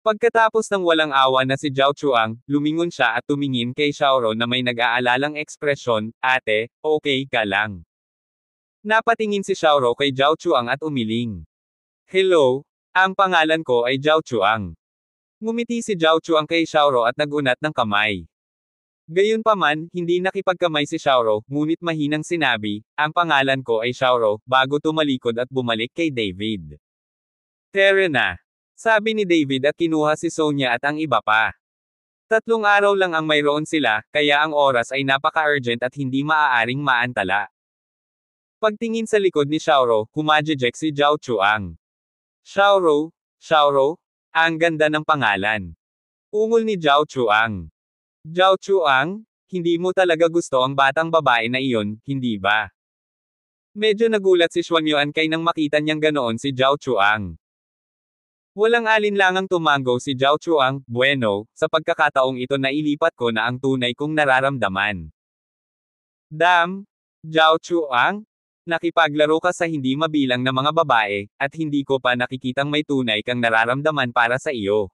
Pagkatapos ng walang awa na si Zhao Chuang, lumingon siya at tumingin kay Xiaoro na may nag-aalalang ekspresyon, ate, okay ka lang. Napatingin si Xiaoro kay Zhao Chuang at umiling. Hello, ang pangalan ko ay Zhao Chuang. Ngumiti si Zhao Chuang kay Xiaoro at nagunat ng kamay. Gayunpaman, hindi nakipagkamay si Xiaoro, ngunit mahinang sinabi, ang pangalan ko ay Xiaoro, bago tumalikod at bumalik kay David. Tara na, sabi ni David at kinuha si Sonia at ang iba pa. 3 araw lang ang mayroon sila, kaya ang oras ay napaka-urgent at hindi maaaring maantala. Pagtingin sa likod ni Xiaoro, humajejek si Zhao Chuang. Xiaoro, ang ganda ng pangalan. Ungol ni Zhao Chuang. Zhao Chuang, hindi mo talaga gusto ang batang babae na iyon, hindi ba? Medyo nagulat si Xuan Yuankay nang makita niyang ganoon si Zhao Chuang. Walang alinlangang tumango si Zhao Chuang, bueno, sa pagkakataong ito nailipat ko na ang tunay kong nararamdaman. Zhao Chuang? Nakipaglaro ka sa hindi mabilang na mga babae, at hindi ko pa nakikitang may tunay kang nararamdaman para sa iyo.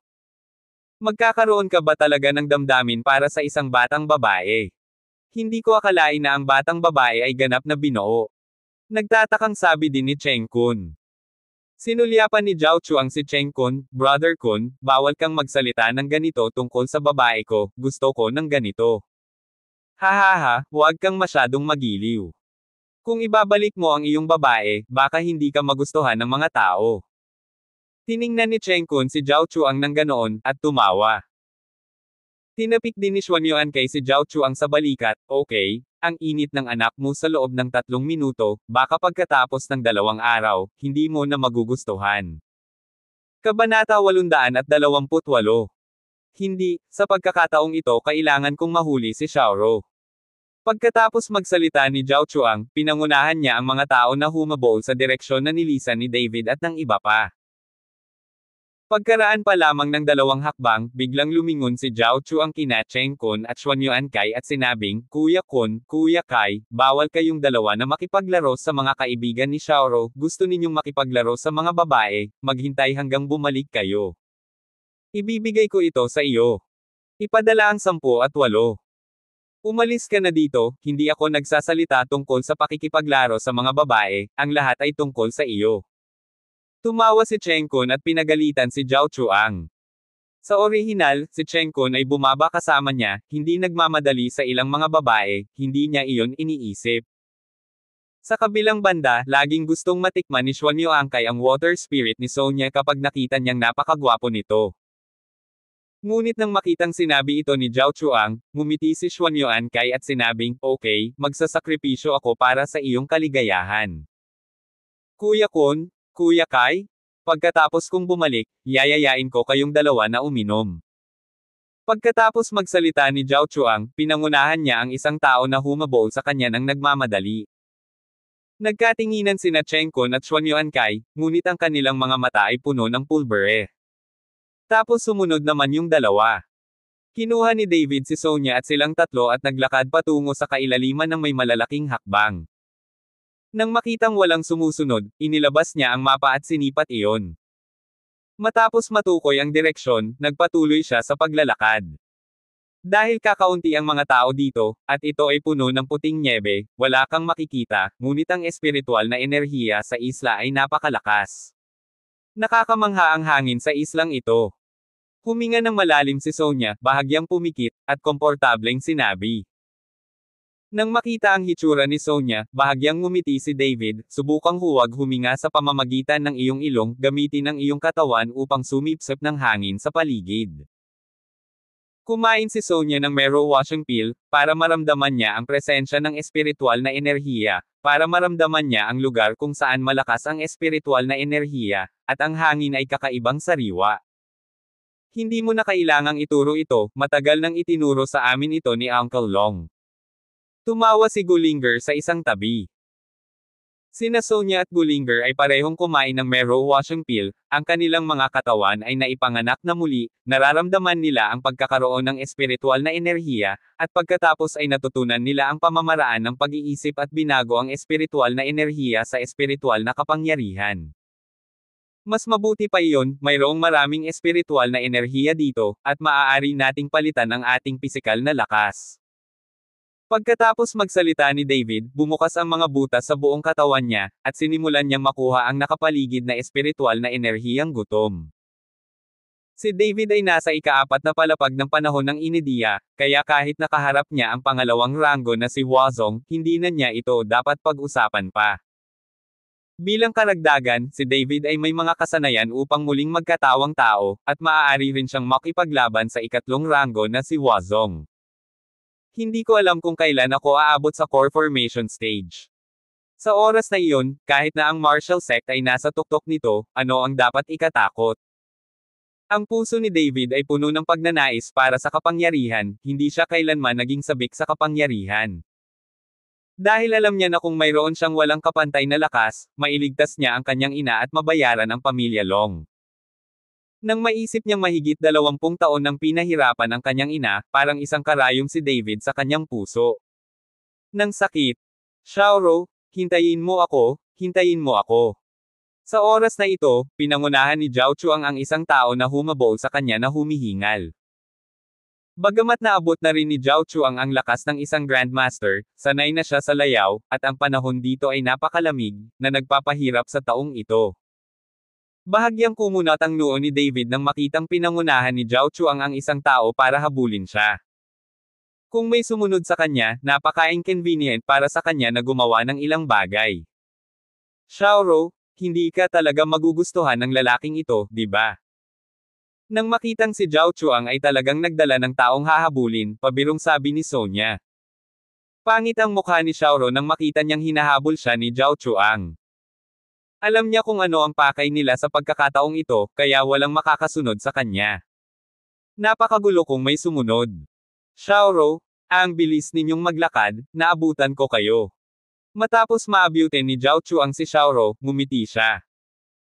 Magkakaroon ka ba talaga ng damdamin para sa isang batang babae? Hindi ko akalain na ang batang babae ay ganap na binuo. Nagtatakang sabi din ni Cheng Kun. Sinulyapan ni Zhao Chuang si Cheng Kun, Brother Kun, bawal kang magsalita ng ganito tungkol sa babae ko, gusto ko ng ganito. Hahaha, huwag kang masyadong magiliw. Kung ibabalik mo ang iyong babae, baka hindi ka magustuhan ng mga tao. Tiningnan ni Cheng Kun si Zhao Chuang ng ganoon, at tumawa. Tinapik din ni Xuan Yuankay si Zhao Chuang sa balikat, okay, ang init ng anak mo sa loob ng 3 minuto, baka pagkatapos ng 2 araw, hindi mo na magugustuhan. Kabanata 828. Hindi, sa pagkakataong ito kailangan kong mahuli si Xiaoro. Pagkatapos magsalita ni Zhao Chuang, pinangunahan niya ang mga tao na humabol sa direksyon na nilisan ni David at ng iba pa. Pagkaraan pa lamang ng 2 hakbang, biglang lumingon si Zhao Chuang kina Cheng Kun at Xuan Yuankay at sinabing, Kuya Kun, Kuya Kai, bawal kayong dalawa na makipaglaro sa mga kaibigan ni Xiaoro, gusto ninyong makipaglaro sa mga babae, maghintay hanggang bumalik kayo. Ibibigay ko ito sa iyo. Ipadala ang 10 at 8. Umalis ka na dito, hindi ako nagsasalita tungkol sa pakikipaglaro sa mga babae, ang lahat ay tungkol sa iyo. Tumawa si Cheng Kun at pinagalitan si Zhao Chuang. Sa orihinal, si Cheng Kun ay bumaba kasama niya, hindi nagmamadali sa ilang mga babae, hindi niya iyon iniisip. Sa kabilang banda, laging gustong matikman ni Xuan Yuankay ang water spirit ni Sonia kapag nakita niyang napakagwapo nito. Ngunit nang makitang sinabi ito ni Zhao Chuang, ngumiti si Xuan Yuankay at sinabing, okay, magsasakripisyo ako para sa iyong kaligayahan. Kuya Kun, Kuya Kai, pagkatapos kong bumalik, yayayain ko kayong dalawa na uminom. Pagkatapos magsalita ni Zhao Chuang, pinangunahan niya ang isang tao na humabol sa kanya ng nagmamadali. Nagkatinginan sina Chenkon at Xuan Yuankay, ngunit ang kanilang mga mata ay puno ng pulbere. Tapos sumunod naman yung dalawa. Kinuha ni David si Sonia at silang tatlo at naglakad patungo sa kailaliman ng may malalaking hakbang. Nang makitang walang sumusunod, inilabas niya ang mapa at sinipat iyon. Matapos matukoy ang direksyon, nagpatuloy siya sa paglalakad. Dahil kakaunti ang mga tao dito, at ito ay puno ng puting nyebe, wala kang makikita, ngunit ang espiritual na enerhiya sa isla ay napakalakas. Nakakamangha ang hangin sa islang ito. Huminga ng malalim si Sonia, bahagyang pumikit, at komportableng sinabi. Nang makita ang hitsura ni Sonia, bahagyang ngumiti si David, subukang huwag huminga sa pamamagitan ng iyong ilong, gamitin ang iyong katawan upang sumipsip ng hangin sa paligid. Kumain si Sonia ng marrow washing pill, para maramdaman niya ang presensya ng espiritual na enerhiya, para maramdaman niya ang lugar kung saan malakas ang espiritual na enerhiya, at ang hangin ay kakaibang sariwa. Hindi mo na kailangang ituro ito, matagal nang itinuro sa amin ito ni Uncle Long. Tumawa si Gullinger sa isang tabi. Sina Sonia at Gullinger ay parehong kumain ng marrow washing pill, ang kanilang mga katawan ay naipanganak na muli, nararamdaman nila ang pagkakaroon ng espiritual na enerhiya, at pagkatapos ay natutunan nila ang pamamaraan ng pag-iisip at binago ang espiritual na enerhiya sa espiritual na kapangyarihan. Mas mabuti pa iyon, mayroong maraming espiritual na enerhiya dito, at maaari nating palitan ang ating pisikal na lakas. Pagkatapos magsalita ni David, bumukas ang mga butas sa buong katawan niya, at sinimulan niyang makuha ang nakapaligid na espiritual na enerhiyang gutom. Si David ay nasa ika-4 na palapag ng panahon ng Inidia, kaya kahit nakaharap niya ang pangalawang ranggo na si Huazong, hindi na niya ito dapat pag-usapan pa. Bilang karagdagan, si David ay may mga kasanayan upang muling magkatawang tao, at maaari rin siyang makipaglaban sa ikatlong ranggo na si Huazong. Hindi ko alam kung kailan ako aabot sa core formation stage. Sa oras na iyon, kahit na ang martial sect ay nasa tuktok nito, ano ang dapat ikatakot? Ang puso ni David ay puno ng pagnanais para sa kapangyarihan, hindi siya kailanman naging sabik sa kapangyarihan. Dahil alam niya na kung mayroon siyang walang kapantay na lakas, mailigtas niya ang kanyang ina at mabayaran ang pamilya Long. Nang maisip niyang mahigit 20 taon nang pinahirapan ang kanyang ina, parang isang karayom si David sa kanyang puso. Nang sakit. Xiaoro, hintayin mo ako, hintayin mo ako. Sa oras na ito, pinangunahan ni Zhao Chuang ang isang tao na humabol sa kanya na humihingal. Bagamat naabot na rin ni Zhao Chuang ang lakas ng isang Grandmaster, sanay na siya sa layaw, at ang panahon dito ay napakalamig, na nagpapahirap sa taong ito. Bahagyang kumunat ang noo ni David nang makitang pinangunahan ni Zhao Chuang ang isang tao para habulin siya. Kung may sumunod sa kanya, napaka-inconvenient para sa kanya na gumawa ng ilang bagay. Xiaoro, hindi ka talaga magugustuhan ng lalaking ito, di ba? Nang makitang si Zhao Chuang ay talagang nagdala ng taong hahabulin, pabirong sabi ni Sonia. Pangit ang mukha ni Xiaoro nang makita niyang hinahabol siya ni Zhao Chuang. Alam niya kung ano ang pakay nila sa pagkakataong ito, kaya walang makakasunod sa kanya. Napakagulo kung may sumunod. Xiaoro, ang bilis ninyong maglakad, naabutan ko kayo. Matapos maabutin ni Zhao Chuang si Xiaoro, ngumiti siya.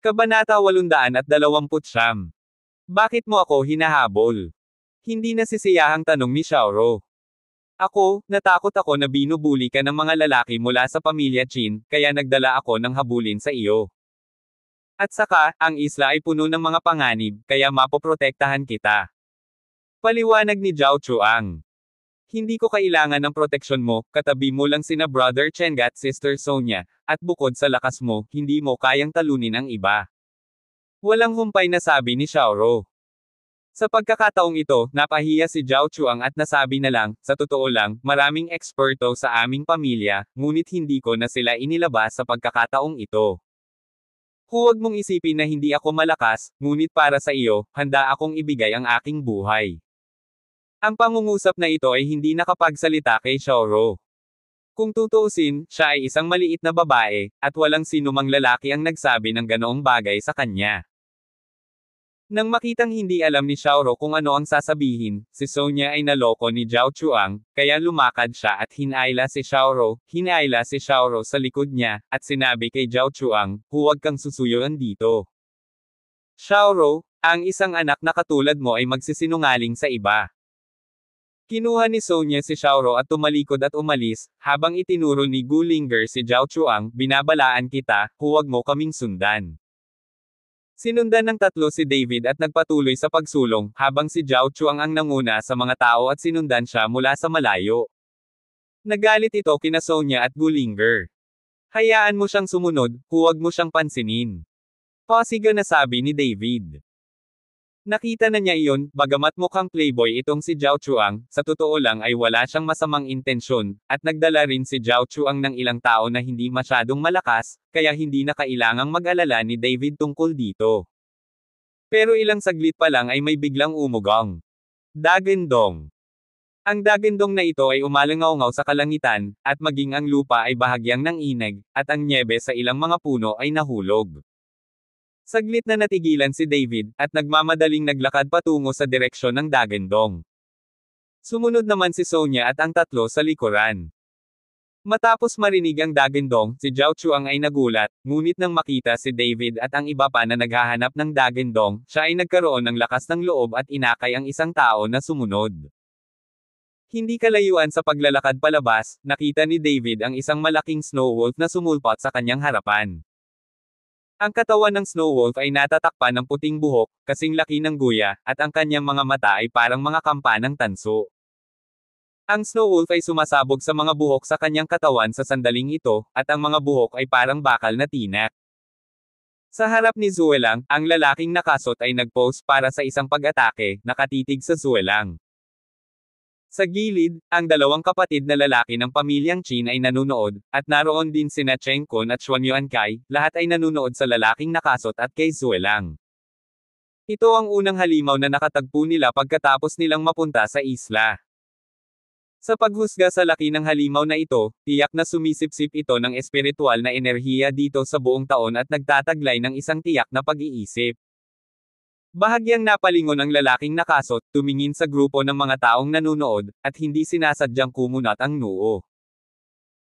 Kabanata 829. Bakit mo ako hinahabol? Hindi nasisiyahang tanong ni Xiaoro. Ako, natakot ako na binubuli ka ng mga lalaki mula sa pamilya Qin, kaya nagdala ako ng habulin sa iyo. At saka, ang isla ay puno ng mga panganib, kaya mapoprotektahan kita. Paliwanag ni Zhao Chuang. Hindi ko kailangan ng proteksyon mo, katabi mo lang sina Brother Cheng at Sister Sonia, at bukod sa lakas mo, hindi mo kayang talunin ang iba. Walang humpay na sabi ni Xiaoro. Sa pagkakataong ito, napahiya si Zhao Chuang at nasabi na lang, sa totoo lang, maraming eksperto sa aming pamilya, ngunit hindi ko na sila inilabas sa pagkakataong ito. Huwag mong isipin na hindi ako malakas, ngunit para sa iyo, handa akong ibigay ang aking buhay. Ang pangungusap na ito ay hindi nakapagsalita kay Xiaoro. Kung tutuusin, siya ay isang maliit na babae, at walang sinumang lalaki ang nagsabi ng ganoong bagay sa kanya. Nang makitang hindi alam ni Xiaoro kung ano ang sasabihin, si Sonya ay naloko ni Zhao Chuang, kaya lumakad siya at hinayla si Xiaoro sa likod niya, at sinabi kay Zhao Chuang, huwag kang susuyuan dito. Xiaoro, ang isang anak na katulad mo ay magsisinungaling sa iba. Kinuha ni Sonya si Xiaoro at tumalikod at umalis, habang itinuro ni Gulinger si Zhao Chuang, binabalaan kita, huwag mo kaming sundan. Sinundan ng tatlo si David at nagpatuloy sa pagsulong, habang si Zhao Chuang ang nanguna sa mga tao at sinundan siya mula sa malayo. Nagalit ito kina Sonya at Gulinger. Hayaan mo siyang sumunod, huwag mo siyang pansinin. Pasiga na sabi ni David. Nakita na niya iyon, bagamat mukhang playboy itong si Zhao Chuang, sa totoo lang ay wala siyang masamang intensyon, at nagdala rin si Zhao Chuang ng ilang tao na hindi masyadong malakas, kaya hindi na kailangang mag-alala ni David tungkol dito. Pero ilang saglit pa lang ay may biglang umugang. Dagendong. Ang dagendong na ito ay umalangaw sa kalangitan, at maging ang lupa ay bahagyang nanginig, at ang nyebe sa ilang mga puno ay nahulog. Saglit na natigilan si David, at nagmamadaling naglakad patungo sa direksyon ng dagendong. Sumunod naman si Sonya at ang tatlo sa likuran. Matapos marinig ang dagendong, si Zhao Chuang ay nagulat, ngunit nang makita si David at ang iba pa na naghahanap ng dagendong, siya ay nagkaroon ng lakas ng loob at inakay ang isang tao na sumunod. Hindi kalayuan sa paglalakad palabas, nakita ni David ang isang malaking snow wolf na sumulpot sa kanyang harapan. Ang katawan ng snow wolf ay natatakpan ng puting buhok, kasing laki ng guya, at ang kanyang mga mata ay parang mga kampanang tanso. Ang snow wolf ay sumasabog sa mga buhok sa kanyang katawan sa sandaling ito, at ang mga buhok ay parang bakal na tinak. Sa harap ni Zuelang, ang lalaking nakasot ay nag-pose para sa isang pag-atake, nakatitig sa Zuelang. Sa gilid, ang dalawang kapatid na lalaki ng pamilyang Qin ay nanunood, at naroon din sina Cheng Kun at Xuan Yuancai, lahat ay nanunood sa lalaking nakasot at kay Zuelang. Ito ang unang halimaw na nakatagpo nila pagkatapos nilang mapunta sa isla. Sa paghusga sa laki ng halimaw na ito, tiyak na sumisipsip ito ng espiritual na enerhiya dito sa buong taon at nagtataglay ng isang tiyak na pag-iisip. Bahagyang napalingon ang lalaking nakasot, tumingin sa grupo ng mga taong nanunood, at hindi sinasadyang kumunat ang noo.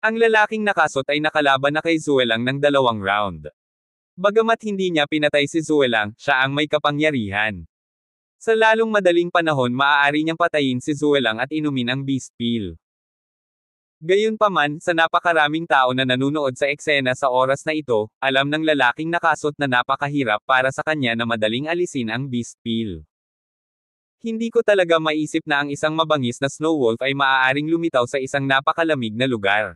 Ang lalaking nakasot ay nakalaban na kay Zuelang ng 2 round. Bagamat hindi niya pinatay si Zuelang, siya ang may kapangyarihan. Sa lalong madaling panahon maaari niyang patayin si Zuelang at inumin ang beast pill. Gayunpaman, sa napakaraming tao na nanunood sa eksena sa oras na ito, alam ng lalaking nakasot na napakahirap para sa kanya na madaling alisin ang beast pill. Hindi ko talaga maisip na ang isang mabangis na snow wolf ay maaaring lumitaw sa isang napakalamig na lugar.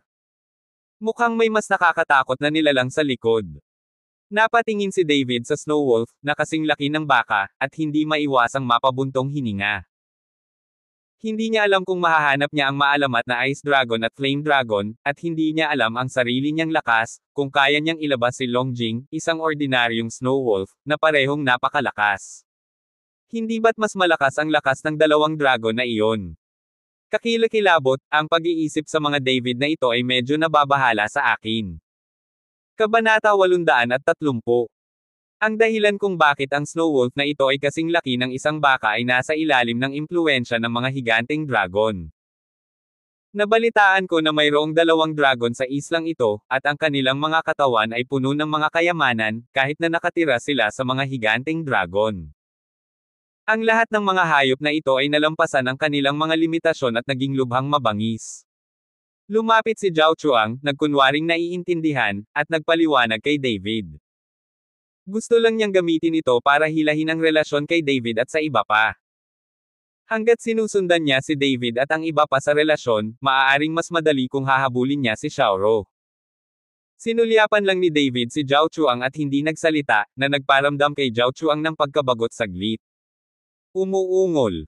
Mukhang may mas nakakatakot na nilalang sa likod. Napatingin si David sa snow wolf, na kasing laki ng baka, at hindi maiwasang mapabuntong hininga. Hindi niya alam kung mahahanap niya ang maalamat na Ice Dragon at Flame Dragon, at hindi niya alam ang sarili niyang lakas, kung kaya niyang ilabas si Longjing, isang ordinaryong snow wolf, na parehong napakalakas. Hindi ba't mas malakas ang lakas ng 2 dragon na iyon? Kakilakilabot, ang pag-iisip sa mga David na ito ay medyo nababahala sa akin. Kabanata 830. Ang dahilan kung bakit ang snow wolf na ito ay kasing laki ng isang baka ay nasa ilalim ng impluwensya ng mga higanteng dragon. Nabalitaan ko na mayroong 2 dragon sa islang ito, at ang kanilang mga katawan ay puno ng mga kayamanan, kahit na nakatira sila sa mga higanteng dragon. Ang lahat ng mga hayop na ito ay nalampasan ang kanilang mga limitasyon at naging lubhang mabangis. Lumapit si Zhao Chuang, nagkunwaring naiintindihan, at nagpaliwanag kay David. Gusto lang niyang gamitin ito para hilahin ang relasyon kay David at sa iba pa. Hanggat sinusundan niya si David at ang iba pa sa relasyon, maaaring mas madali kung hahabulin niya si Xiaoro. Sinulyapan lang ni David si Zhao Chuang at hindi nagsalita, na nagparamdam kay Zhao Chuang ng pagkabagot saglit. Umuungol.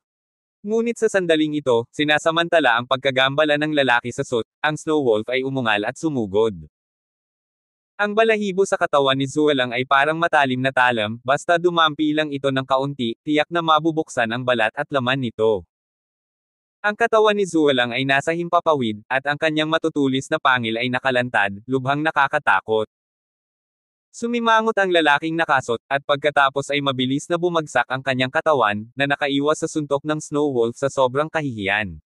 Ngunit sa sandaling ito, sinasamantala ang pagkagambala ng lalaki sa suit, ang snow wolf ay umungal at sumugod. Ang balahibo sa katawan ni Zuelang ay parang matalim na talam, basta dumampi lang ito ng kaunti, tiyak na mabubuksan ang balat at laman nito. Ang katawan ni Zuelang ay nasa himpapawid, at ang kanyang matutulis na pangil ay nakalantad, lubhang nakakatakot. Sumimangot ang lalaking nakasot, at pagkatapos ay mabilis na bumagsak ang kanyang katawan, na nakaiwas sa suntok ng Snow Wolf sa sobrang kahihiyan.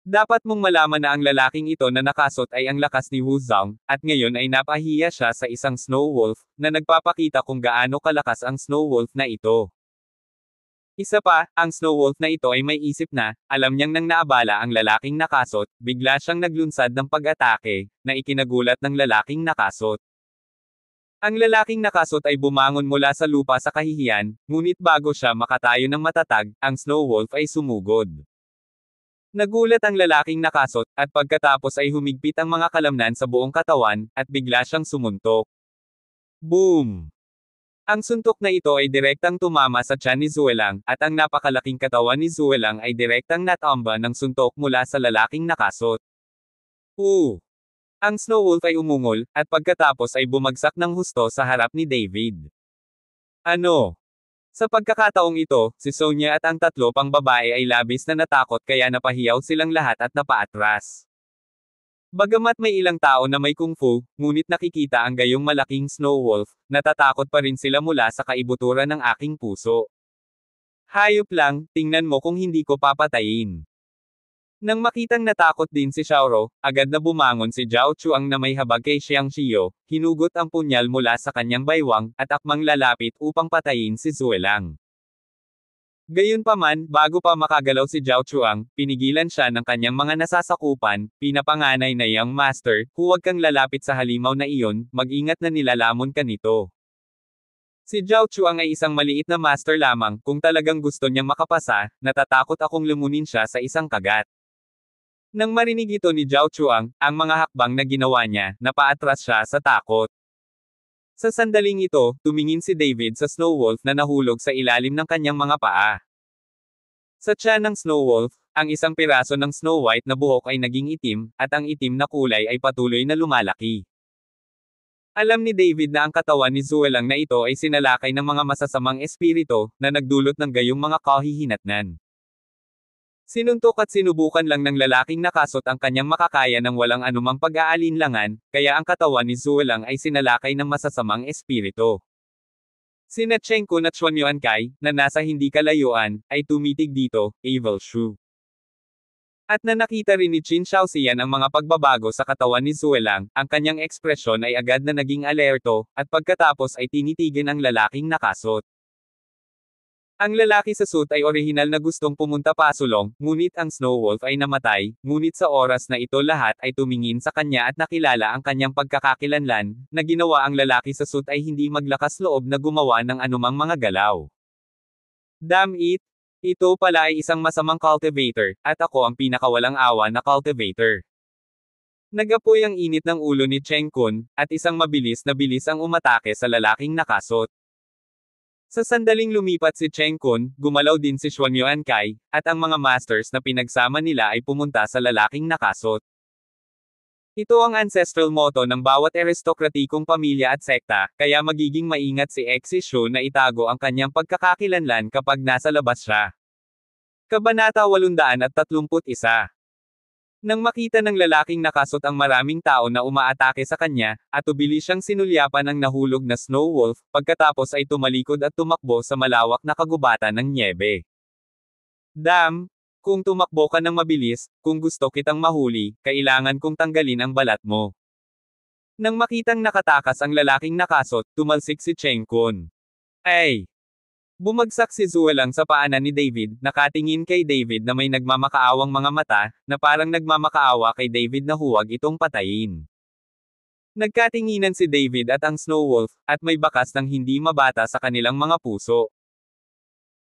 Dapat mong malaman na ang lalaking ito na nakasot ay ang lakas ni Wu Zhang, at ngayon ay napahiya siya sa isang Snow Wolf, na nagpapakita kung gaano kalakas ang Snow Wolf na ito. Isa pa, ang Snow Wolf na ito ay may isip na, alam niyang nang naabala ang lalaking nakasot, bigla siyang naglunsad ng pag-atake, na ikinagulat ng lalaking nakasot. Ang lalaking nakasot ay bumangon mula sa lupa sa kahihiyan, ngunit bago siya makatayo ng matatag, ang Snow Wolf ay sumugod. Nagulat ang lalaking nakasot, at pagkatapos ay humigpit ang mga kalamnan sa buong katawan, at bigla siyang sumuntok. Boom! Ang suntok na ito ay direktang tumama sa tiyan ni Zuelang, at ang napakalaking katawan ni Zuelang ay direktang natamba ng suntok mula sa lalaking nakasot. Ang Snow Wolf ay umungol, at pagkatapos ay bumagsak ng husto sa harap ni David. Ano? Sa pagkakataong ito, si Sonya at ang tatlo pang babae ay labis na natakot kaya napahiyaw silang lahat at napaatras. Bagamat may ilang tao na may kung fu, ngunit nakikita ang gayong malaking Snow Wolf, natatakot pa rin sila mula sa kaibuturan ng aking puso. Hayop lang, tingnan mo kung hindi ko papatayin. Nang makitang natakot din si Xiaoro, agad na bumangon si Zhao Chuang na may habag kay Xiang Xiyo, hinugot ang punyal mula sa kanyang baywang, at akmang lalapit upang patayin si Zuelang. Gayunpaman, bago pa makagalaw si Zhao Chuang, pinigilan siya ng kanyang mga nasasakupan, pinapanganay na Young Master, huwag kang lalapit sa halimaw na iyon, mag-ingat na nilalamon ka nito. Si Zhao Chuang ay isang maliit na master lamang, kung talagang gusto niyang makapasa, natatakot akong lumunin siya sa isang kagat. Nang marinig ito ni Zhao Chuang, ang mga hakbang na ginawa niya, napaatras siya sa takot. Sa sandaling ito, tumingin si David sa Snow Wolf na nahulog sa ilalim ng kanyang mga paa. Sa tiyan ng Snow Wolf, ang isang piraso ng Snow White na buhok ay naging itim, at ang itim na kulay ay patuloy na lumalaki. Alam ni David na ang katawan ni Zuelang na ito ay sinalakay ng mga masasamang espiritu, na nagdulot ng gayong mga kahihinatnan. Sinuntok at sinubukan lang ng lalaking nakasot ang kanyang makakaya ng walang anumang pag-aalinlangan, kaya ang katawan ni Zuelang ay sinalakay ng masasamang espiritu. Sina Cheng Kun at Xuan Yuancai, na nasa hindi kalayuan, ay tumitig dito, Evil Shu. At na nakita rin ni Qin Shaoxian ang mga pagbabago sa katawan ni Zuelang, ang kanyang ekspresyon ay agad na naging alerto, at pagkatapos ay tinitigan ang lalaking nakasot. Ang lalaki sa suit ay orihinal na gustong pumunta pasulong, ngunit ang Snow Wolf ay namatay, ngunit sa oras na ito lahat ay tumingin sa kanya at nakilala ang kanyang pagkakakilanlan, na ginawa ang lalaki sa suit ay hindi maglakas loob na gumawa ng anumang mga galaw. Damn it! Ito pala ay isang masamang cultivator, at ako ang pinakawalang awa na cultivator. Nagapoy ang init ng ulo ni Cheng Kun, at isang mabilis na bilis ang umatake sa lalaking nakasot. Sa sandaling lumipat si Cheng Kun, gumalaw din si Xuan Yuancai, at ang mga masters na pinagsama nila ay pumunta sa lalaking nakasot. Ito ang ancestral motto ng bawat aristokratikong pamilya at sekta, kaya magiging maingat si Xi Shu na itago ang kanyang pagkakakilanlan kapag nasa labas siya. Kabanata 831. Nang makita ng lalaking nakasot ang maraming tao na umaatake sa kanya, at ubili siyang sinulyapan ng nahulog na Snow Wolf, pagkatapos ay tumalikod at tumakbo sa malawak na kagubatan ng nyebe. Damn! Kung tumakbo ka ng mabilis, kung gusto kitang mahuli, kailangan kong tanggalin ang balat mo. Nang makitang nakatakas ang lalaking nakasot, tumalsik si Cheng Kun. Ay! Bumagsak si Zuelang sa paanan ni David, nakatingin kay David na may nagmamakaawang mga mata, na parang nagmamakaawa kay David na huwag itong patayin. Nagkatinginan si David at ang Snow Wolf, at may bakas ng hindi mabata sa kanilang mga puso.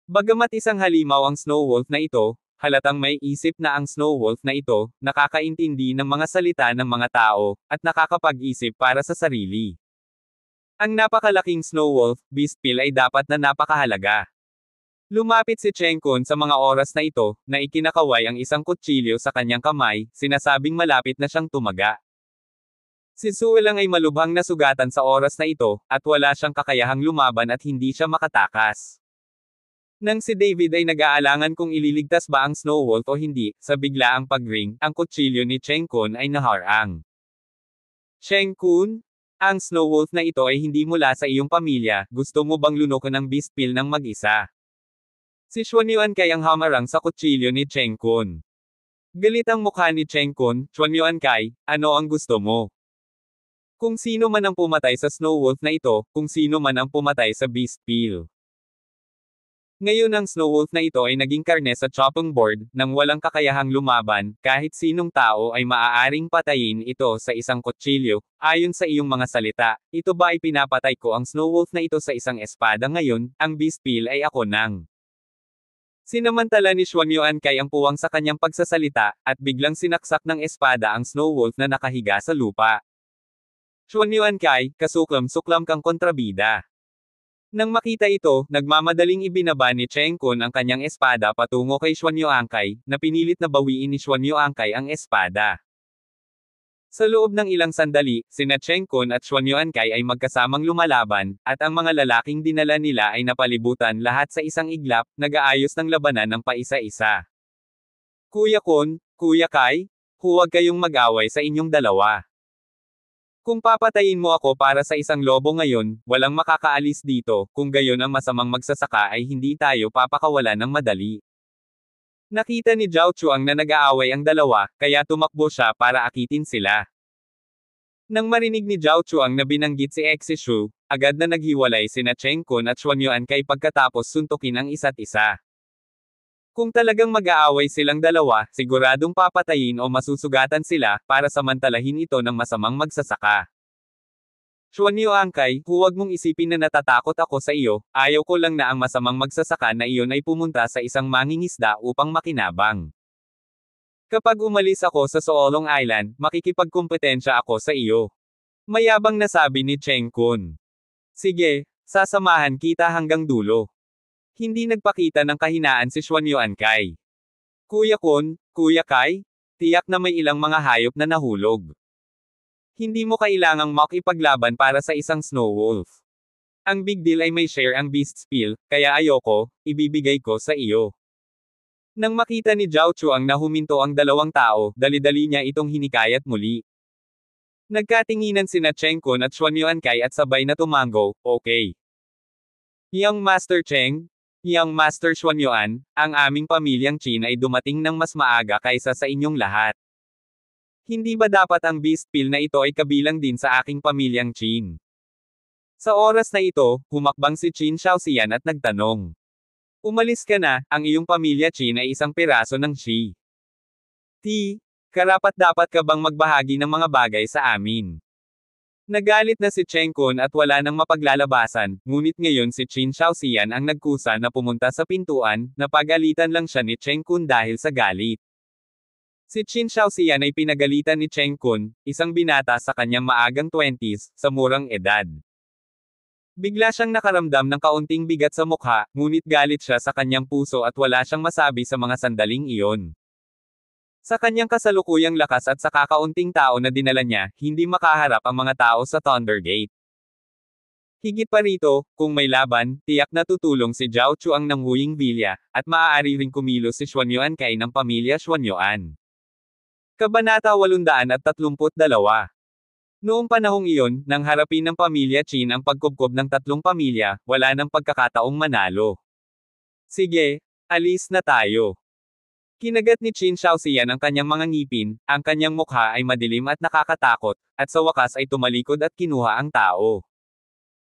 Bagamat isang halimaw ang Snow Wolf na ito, halatang may isip na ang Snow Wolf na ito, nakakaintindi ng mga salita ng mga tao, at nakakapag-isip para sa sarili. Ang napakalaking Snow Wolf, Beast Pill ay dapat na napakahalaga. Lumapit si Cheng Kun sa mga oras na ito, na ikinakaway ang isang kutsilyo sa kanyang kamay, sinasabing malapit na siyang tumaga. Si Zuelang ay malubhang nasugatan sa oras na ito, at wala siyang kakayahang lumaban at hindi siya makatakas. Nang si David ay nag-aalangan kung ililigtas ba ang Snow Wolf o hindi, sa biglaang pagring, ang kutsilyo ni Cheng Kun ay naharang. Cheng Kun? Ang Snow Wolf na ito ay hindi mula sa iyong pamilya, gusto mo bang lunukin ang beast pill ng mag-isa? Si Xuan Yuankay ang hamarang sa kutsilyo ni Cheng Kun. Galit ang mukha ni Cheng Kun, Xuan Yuankay, ano ang gusto mo? Kung sino man ang pumatay sa Snow Wolf na ito, kung sino man ang pumatay sa beast pill. Ngayon ang Snow Wolf na ito ay naging karne sa chopping board, nang walang kakayahang lumaban, kahit sinong tao ay maaaring patayin ito sa isang kutsilyo, ayon sa iyong mga salita. Ito ba ay pinapatay ko ang Snow Wolf na ito sa isang espada ngayon, ang beast pill ay ako nang. Sinamantala ni Xuan Yuankay ang puwang sa kanyang pagsasalita, at biglang sinaksak ng espada ang Snow Wolf na nakahiga sa lupa. Xuan Yuankay, kasuklam-suklam kang kontrabida. Nang makita ito, nagmamadaling ibinaba ni Cheng Kun ang kanyang espada patungo kay Xuan Yuankay, na pinilit na bawiin ni Xuan Yuankay ang espada. Sa loob ng ilang sandali, sina Cheng Kun at Xuan Yuankay ay magkasamang lumalaban, at ang mga lalaking dinala nila ay napalibutan lahat sa isang iglap, nag-aayos ng labanan ng paisa-isa. Kuya Kun, Kuya Kai, huwag kayong mag-away sa inyong dalawa. Kung papatayin mo ako para sa isang lobo ngayon, walang makakaalis dito, kung gayon ang masamang magsasaka ay hindi tayo papakawalan ng madali. Nakita ni Zhao Chuang na nag-aaway ang dalawa, kaya tumakbo siya para akitin sila. Nang marinig ni Zhao Chuang na binanggit si Exishu, agad na naghiwalay sina Cheng Kun at Xuan Yuankay pagkatapos suntukin ang isa't isa. Kung talagang mag-aaway silang dalawa, siguradong papatayin o masusugatan sila, para samantalahin ito ng masamang magsasaka. Xuan Yuankay, huwag mong isipin na natatakot ako sa iyo, ayaw ko lang na ang masamang magsasaka na iyon ay pumunta sa isang mangingisda upang makinabang. Kapag umalis ako sa Soolong Island, makikipagkumpetensya ako sa iyo. Mayabang na sabi ni Cheng Kun. Sige, sasamahan kita hanggang dulo. Hindi nagpakita ng kahinaan si Xuan Yuankay. Kuya Kun, Kuya Kai, tiyak na may ilang mga hayop na nahulog. Hindi mo kailangang makipaglaban para sa isang Snow Wolf. Ang big deal ay may share ang beast pill, kaya ayoko, ibibigay ko sa iyo. Nang makita ni Zhao Chuang na huminto ang dalawang tao, dali-dali niya itong hinikayat muli. Nagkatinginan sina Cheng Kun at Xuan Yuankay at sabay na tumango, okay. Young Master Cheng, Young Master Xuan Yuan, ang aming pamilyang Qin ay dumating ng mas maaga kaysa sa inyong lahat. Hindi ba dapat ang beast pill na ito ay kabilang din sa aking pamilyang Qin? Sa oras na ito, humakbang si Qin Shaoxian at nagtanong. Umalis ka na, ang iyong pamilya Qin ay isang piraso ng Qi. Karapat-dapat ka bang magbahagi ng mga bagay sa amin? Nagalit na si Cheng Kun at wala nang mapaglalabasan, ngunit ngayon si Qin Shaoxian ang nagkusa na pumunta sa pintuan, napagalitan lang siya ni Cheng Kun dahil sa galit. Si Qin Shaoxian ay pinagalitan ni Cheng Kun, isang binata sa kanyang maagang 20s, sa murang edad. Bigla siyang nakaramdam ng kaunting bigat sa mukha, ngunit galit siya sa kanyang puso at wala siyang masabi sa mga sandaling iyon. Sa kanyang kasalukuyang lakas at sa kakaunting tao na dinala niya, hindi makaharap ang mga tao sa Thunder Gate. Higit pa rito, kung may laban, tiyak na tutulong si Zhao Chuang ng Huying Villa, at maaari ring kumilos si Xuan Yuankay ng pamilya Xuan Yuan. Kabanata 832. Noong panahong iyon, nang harapin ng pamilya Qin ang pagkubkob ng tatlong pamilya, wala nang pagkakataong manalo. Sige, alis na tayo. Kinagat ni Qin Shaoxian ang kanyang mga ngipin, ang kanyang mukha ay madilim at nakakatakot, at sa wakas ay tumalikod at kinuha ang tao.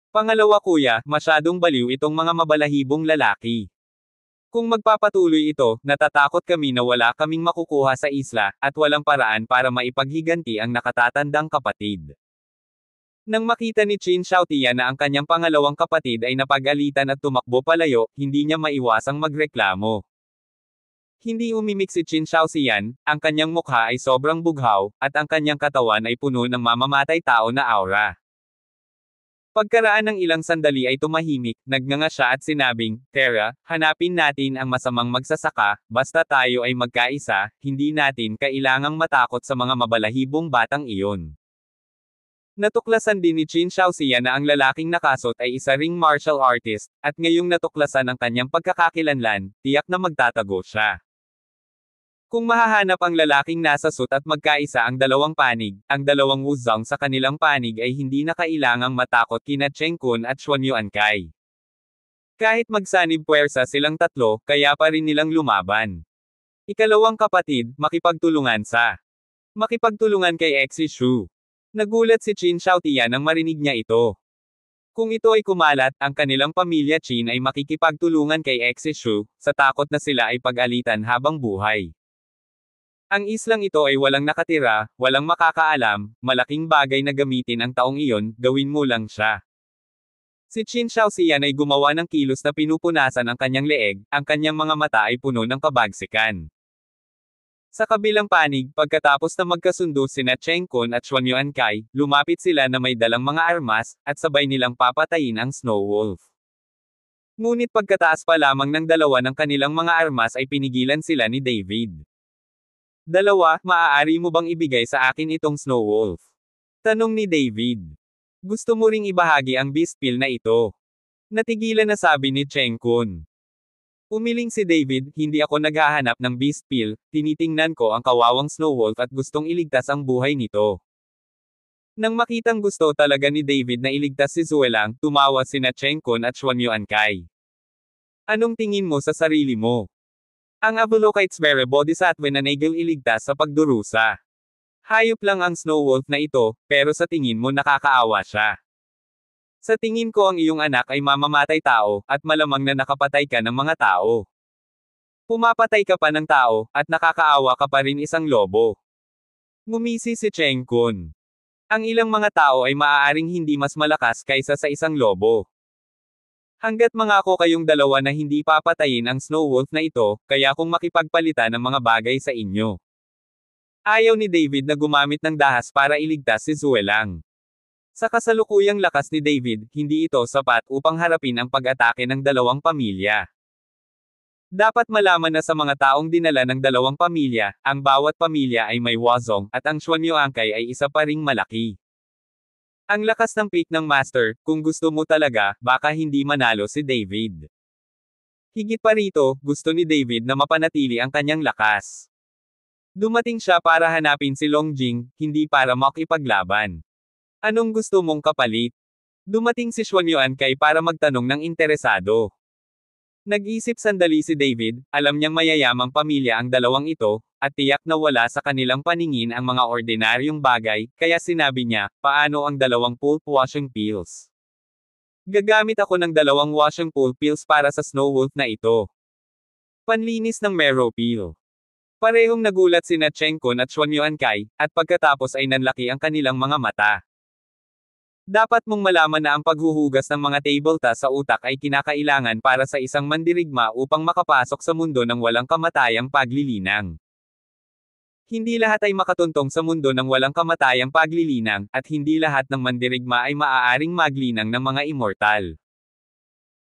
Pangalawa kuya, masyadong baliw itong mga mabalahibong lalaki. Kung magpapatuloy ito, natatakot kami na wala kaming makukuha sa isla, at walang paraan para maipaghiganti ang nakatatandang kapatid. Nang makita ni Qin Shaoxian na ang kanyang pangalawang kapatid ay napagalitan at tumakbo palayo, hindi niya maiwasang magreklamo. Hindi umimik si Qin Shaoxian, ang kanyang mukha ay sobrang bughaw, at ang kanyang katawan ay puno ng mamamatay tao na aura. Pagkaraan ng ilang sandali ay tumahimik, nagnganga siya at sinabing, Tara, hanapin natin ang masamang magsasaka, basta tayo ay magkaisa, hindi natin kailangang matakot sa mga mabalahibong batang iyon. Natuklasan din ni Qin Shaoxian na ang lalaking nakasot ay isa ring martial artist, at ngayong natuklasan ang kanyang pagkakakilanlan, tiyak na magtatago siya. Kung mahahanap ang lalaking nasa suit at magkaisa ang dalawang panig, ang dalawang wuzang sa kanilang panig ay hindi na kailangang matakot kina Cheng Kun at Xuan Yuankay. Kahit magsanib puwersa silang tatlo, kaya pa rin nilang lumaban. Ikalawang kapatid, makipagtulungan kay Xi Shu. Nagulat si Qin Shaotian nang marinig niya ito. Kung ito ay kumalat, ang kanilang pamilya Qin ay makikipagtulungan kay Xi Shu, sa takot na sila ay pag-alitan habang buhay. Ang islang ito ay walang nakatira, walang makakaalam, malaking bagay na gamitin ang taong iyon, gawin mo lang siya. Si Qin Shaoxian ay gumawa ng kilos na pinupunasan ang kanyang leeg, ang kanyang mga mata ay puno ng kabagsikan. Sa kabilang panig, pagkatapos na magkasundo sina Cheng Kun at Xuan Yuankay, lumapit sila na may dalang mga armas, at sabay nilang papatayin ang Snow Wolf. Ngunit pagkataas pa lamang ng dalawa ng kanilang mga armas ay pinigilan sila ni David. Dalawa, maaari mo bang ibigay sa akin itong Snow Wolf? Tanong ni David. Gusto mo ring ibahagi ang beast pill na ito? Natigilan na sabi ni Cheng Kun. Umiling si David, hindi ako naghahanap ng beast pill, tinitingnan ko ang kawawang Snow Wolf at gustong iligtas ang buhay nito. Nang makitang gusto talaga ni David na iligtas si Zuelang, tumawa sina Cheng Kun at Xuan Yuankay. Anong tingin mo sa sarili mo? Ang Avalokitesvere Bodhisattva na nagil iligtas sa pagdurusa. Hayop lang ang Snow Wolf na ito, pero sa tingin mo nakakaawa siya. Sa tingin ko ang iyong anak ay mamamatay tao, at malamang na nakapatay ka ng mga tao. Pumapatay ka pa ng tao, at nakakaawa ka pa rin isang lobo. Ngumisi si Cheng Kun. Ang ilang mga tao ay maaaring hindi mas malakas kaysa sa isang lobo. Hanggat mangako kayong dalawa na hindi papatayin ang Snow Wolf na ito, kaya kung makipagpalitan ng mga bagay sa inyo. Ayaw ni David na gumamit ng dahas para iligtas si Zuelang. Sa kasalukuyang lakas ni David, hindi ito sapat upang harapin ang pag-atake ng dalawang pamilya. Dapat malaman na sa mga taong dinala ng dalawang pamilya, ang bawat pamilya ay may wazong, at ang Xuan Yuankay ay isa pa ring malaki. Ang lakas ng pick ng Master, kung gusto mo talaga, baka hindi manalo si David. Higit pa rito, gusto ni David na mapanatili ang kanyang lakas. Dumating siya para hanapin si Longjing, hindi para makipaglaban. Anong gusto mong kapalit? Dumating si Xuan Yuankay para magtanong ng interesado. Nag-isip sandali si David, alam niyang mayayamang pamilya ang dalawang ito, at tiyak na wala sa kanilang paningin ang mga ordinaryong bagay, kaya sinabi niya, paano ang 2 pulp washing pills? Gagamit ako ng 2 washing pulp pills para sa Snow Wolf na ito. Panlinis ng marrow peel. Parehong nagulat sina Cheng Kun at Xuan Yuankay, at pagkatapos ay nanlaki ang kanilang mga mata. Dapat mong malaman na ang paghuhugas ng mga tabletop sa utak ay kinakailangan para sa isang mandirigma upang makapasok sa mundo ng walang kamatayang paglilinang. Hindi lahat ay makatuntong sa mundo ng walang kamatayang paglilinang, at hindi lahat ng mandirigma ay maaaring maglinang ng mga immortal.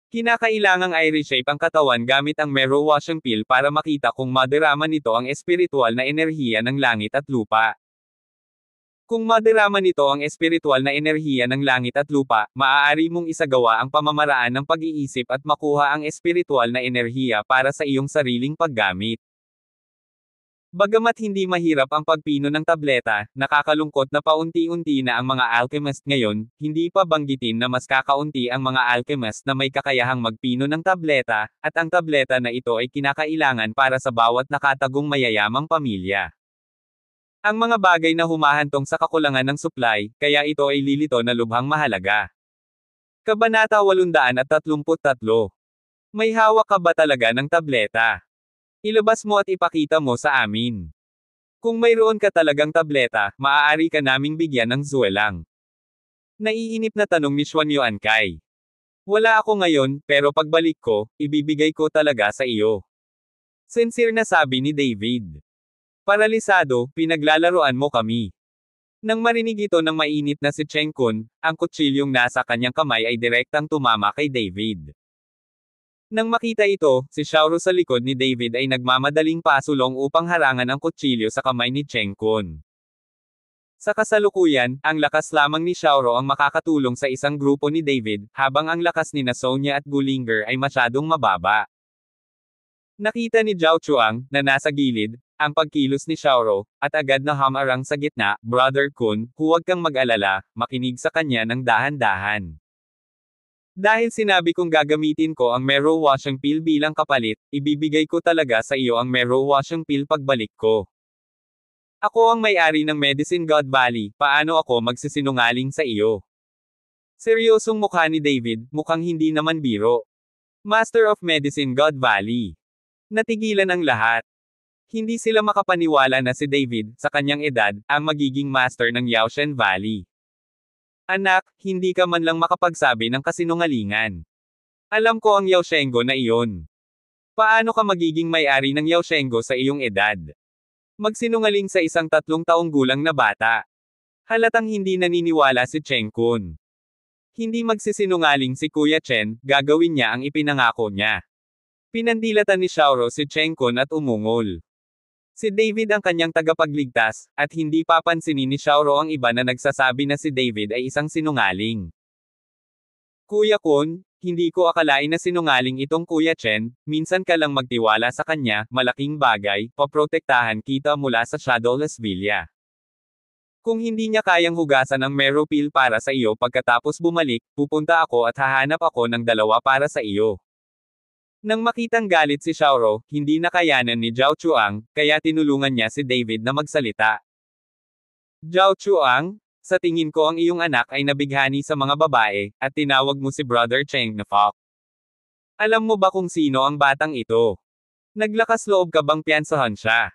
Kinakailangang i-reshape ang katawan gamit ang marrow washing pill para makita kung madarama nito ang espiritual na enerhiya ng langit at lupa. Kung madarama nito ang espiritual na enerhiya ng langit at lupa, maaari mong isagawa ang pamamaraan ng pag-iisip at makuha ang espiritual na enerhiya para sa iyong sariling paggamit. Bagamat hindi mahirap ang pagpino ng tableta, nakakalungkot na paunti-unti na ang mga alchemist ngayon, hindi pa banggitin na mas kakaunti ang mga alchemist na may kakayahang magpino ng tableta, at ang tableta na ito ay kinakailangan para sa bawat nakatagong mayayamang pamilya. Ang mga bagay na humahantong sa kakulangan ng supply, kaya ito ay lilito na lubhang mahalaga. Kabanata 833. May hawak ka ba talaga ng tableta? Ilabas mo at ipakita mo sa amin. Kung mayroon ka talagang tableta, maaari ka naming bigyan ng Zuelang. Naiinip na tanong ni Xuan Yuankay. Wala ako ngayon, pero pagbalik ko, ibibigay ko talaga sa iyo. Sincere na sabi ni David. Paralisado, pinaglalaroan mo kami. Nang marinig ito ng mainit na si Cheng Kun, ang kutsilyong nasa kanyang kamay ay direktang tumama kay David. Nang makita ito, si Xiaoro sa likod ni David ay nagmamadaling pasulong upang harangan ang kutsilyo sa kamay ni Cheng Kun. Sa kasalukuyan, ang lakas lamang ni Xiaoro ang makakatulong sa isang grupo ni David, habang ang lakas ni Sonya at Gullinger ay masyadong mababa. Nakita ni Zhao Chuang, na nasa gilid, ang pagkilos ni Xiaoro, at agad na hamarang sa gitna, Brother Kun, huwag kang mag-alala, makinig sa kanya ng dahan-dahan. Dahil sinabi kong gagamitin ko ang Mero Washing Pill bilang kapalit, ibibigay ko talaga sa iyo ang Mero Washing Pill pagbalik ko. Ako ang may-ari ng Medicine God Valley, paano ako magsisinungaling sa iyo? Seryosong mukha ni David, mukhang hindi naman biro. Master of Medicine God Valley. Natigilan ang lahat. Hindi sila makapaniwala na si David, sa kanyang edad, ang magiging master ng Yaoshen Valley. Anak, hindi ka man lang makapagsabi ng kasinungalingan. Alam ko ang Yaoshengo na iyon. Paano ka magiging may-ari ng Yaoshengo sa iyong edad? Magsinungaling sa isang 3 taong gulang na bata. Halatang hindi naniniwala si Cheng Kun. Hindi magsisinungaling si Kuya Chen, gagawin niya ang ipinangako niya. Pinandilatan ni Xiaoro si Cheng Kun at umungol. Si David ang kanyang tagapagligtas, at hindi papansinin ni Xiaoro ang iba na nagsasabi na si David ay isang sinungaling. Kuya Kun, hindi ko akalain na sinungaling itong Kuya Chen, minsan ka lang magtiwala sa kanya, malaking bagay, paprotektahan kita mula sa Shadowless Villa. Kung hindi niya kayang hugasan ang Mero Pill para sa iyo pagkatapos bumalik, pupunta ako at hahanap ako ng 2 para sa iyo. Nang makitang galit si Xiaoro, hindi nakayanan ni Zhao Chuang, kaya tinulungan niya si David na magsalita. Zhao Chuang, sa tingin ko ang iyong anak ay nabighani sa mga babae, at tinawag mo si Brother Cheng na fuck. Alam mo ba kung sino ang batang ito? Naglakas loob ka bang piyansahan siya?